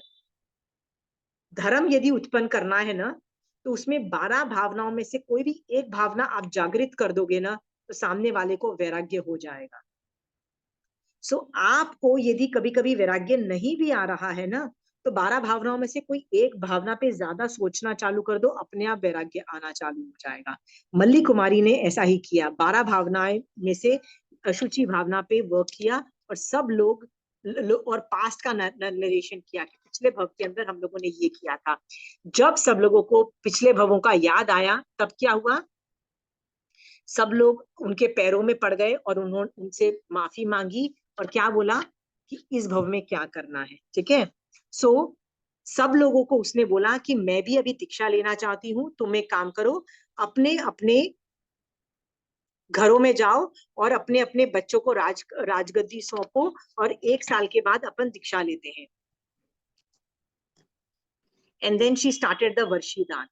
धर्म यदि उत्पन्न करना है ना, तो उसमें 12 भावनाओं में से कोई भी एक भावना आप जागृत कर दोगे ना, तो सामने वाले को वैराग्य हो जाएगा। सो आपको यदि कभी कभी वैराग्य नहीं भी आ रहा है ना, तो 12 भावनाओं में से कोई एक भावना पे ज्यादा सोचना चालू कर दो, अपने आप वैराग्य आना चालू हो जाएगा। मल्ली कुमारी ने ऐसा ही किया, 12 भावनाएं में से अशुचि भावना पे वर्क किया और सब लोग और पास्ट का नरेशन किया कि पिछले भव के अंदर हम लोगों ने ये किया था। जब सब लोगों को पिछले भवों का याद आया, तब क्या हुआ? सब लोग उनके पैरों में पड़ गए और उन्होंने उनसे माफी मांगी और क्या बोला कि इस भव में क्या करना है। ठीक है। सो सब लोगों को उसने बोला कि मैं भी अभी दीक्षा लेना चाहती हूँ, तुम एक काम करो, अपने अपने घरों में जाओ और अपने अपने बच्चों को राजगद्दी सौंपो और 1 साल के बाद अपन दीक्षा लेते हैं। And then she started the वर्षीदान।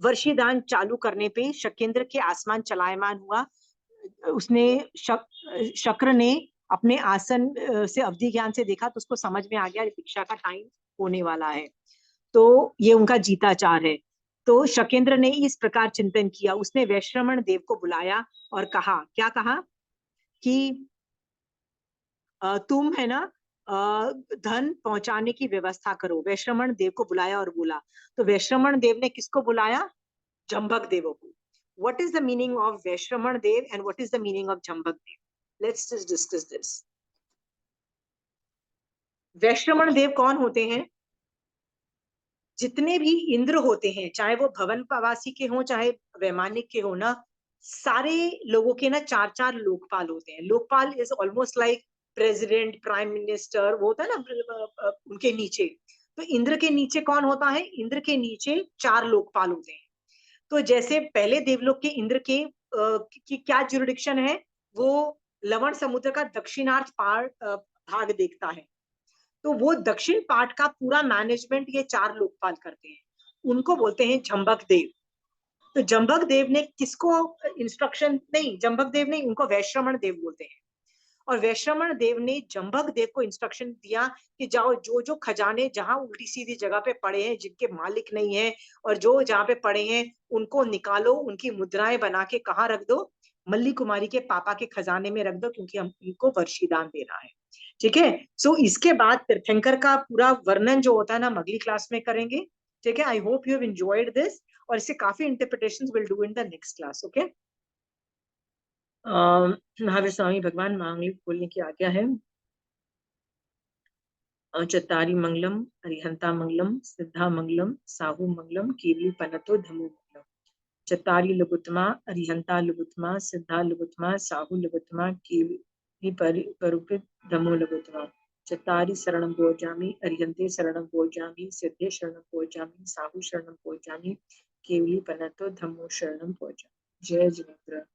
वर्षीदान चालू करने पे शकेंद्र के आसमान चलायमान हुआ। उसने शक्र ने अपने आसन से अवधि ज्ञान से देखा तो उसको समझ में आ गया दीक्षा का टाइम होने वाला है, तो ये उनका जीताचार है। तो शकेंद्र ने इस प्रकार चिंतन किया, उसने वैश्रमण देव को बुलाया और कहा, क्या कहा कि तुम है ना धन पहुंचाने की व्यवस्था करो। वैश्रमण देव को बुलाया और बोला, तो वैश्रमण देव ने किसको बुलाया? जम्भक देवों को। What is the meaning of Vaishramana Dev and what is the meaning of जम्भक Dev? Let's just discuss this. Vaishramana देव कौन होते हैं? जितने भी इंद्र होते हैं, चाहे वो भवन प्रवासी के हों चाहे वैमानिक के हो ना, सारे लोगों के ना 4-4 लोकपाल होते हैं। Lokpal is almost like president, prime minister, वो होता है ना उनके नीचे। तो इंद्र के नीचे कौन होता है? इंद्र के नीचे 4 लोकपाल होते हैं। तो जैसे पहले देवलोक के इंद्र के की क्या जुरिडिक्शन है? वो लवण समुद्र का दक्षिणार्थ भाग देखता है, तो वो दक्षिण पार्ट का पूरा मैनेजमेंट ये 4 लोकपाल करते हैं, उनको बोलते हैं जम्भक देव। तो जम्भक देव ने किसको इंस्ट्रक्शन, नहीं जम्भक देव नहीं, उनको वैश्रमण देव बोलते हैं। और वैश्रमण देव ने जम्भक देव को इंस्ट्रक्शन दिया कि जाओ जो जो खजाने जहां उल्टी सीधी जगह पे पड़े हैं, जिनके मालिक नहीं है, और जो जहां पे पड़े हैं उनको निकालो, उनकी मुद्राएं बना के कहाँ रख दो? मल्ली कुमारी के पापा के खजाने में रख दो, क्योंकि हम इनको वर्षीदान देना है। ठीक है। सो इसके बाद तीर्थंकर का पूरा वर्णन जो होता है ना, हम अगली क्लास में करेंगे। ठीक है। I hope you have enjoyed this, और इससे काफी interpretations will do in the next class. Okay. Mahavir Swami भगवान मांगलिक बोलने की आज्ञा है। चत्तारी मंगलम, अरिहंता मंगलम, सिद्धा मंगलम, साहू मंगलम, केवली पनतो धमो मंगलम। चत्तारी लघुत्तमा, अरिहंता लघुत्तमा, सिद्धा लघुत्तमा, साहू लघुत्तमा, केवली परुपित धमो लघुत्तमा। चत्तारी शरणं भोजामि, अरिहंते शरणं भोजामि, सिद्धे शरणं भोजामि, साहू शरणं भोजामि, केवली पनतो धमो शरणं भोजामि। जय जिनेन्द्र।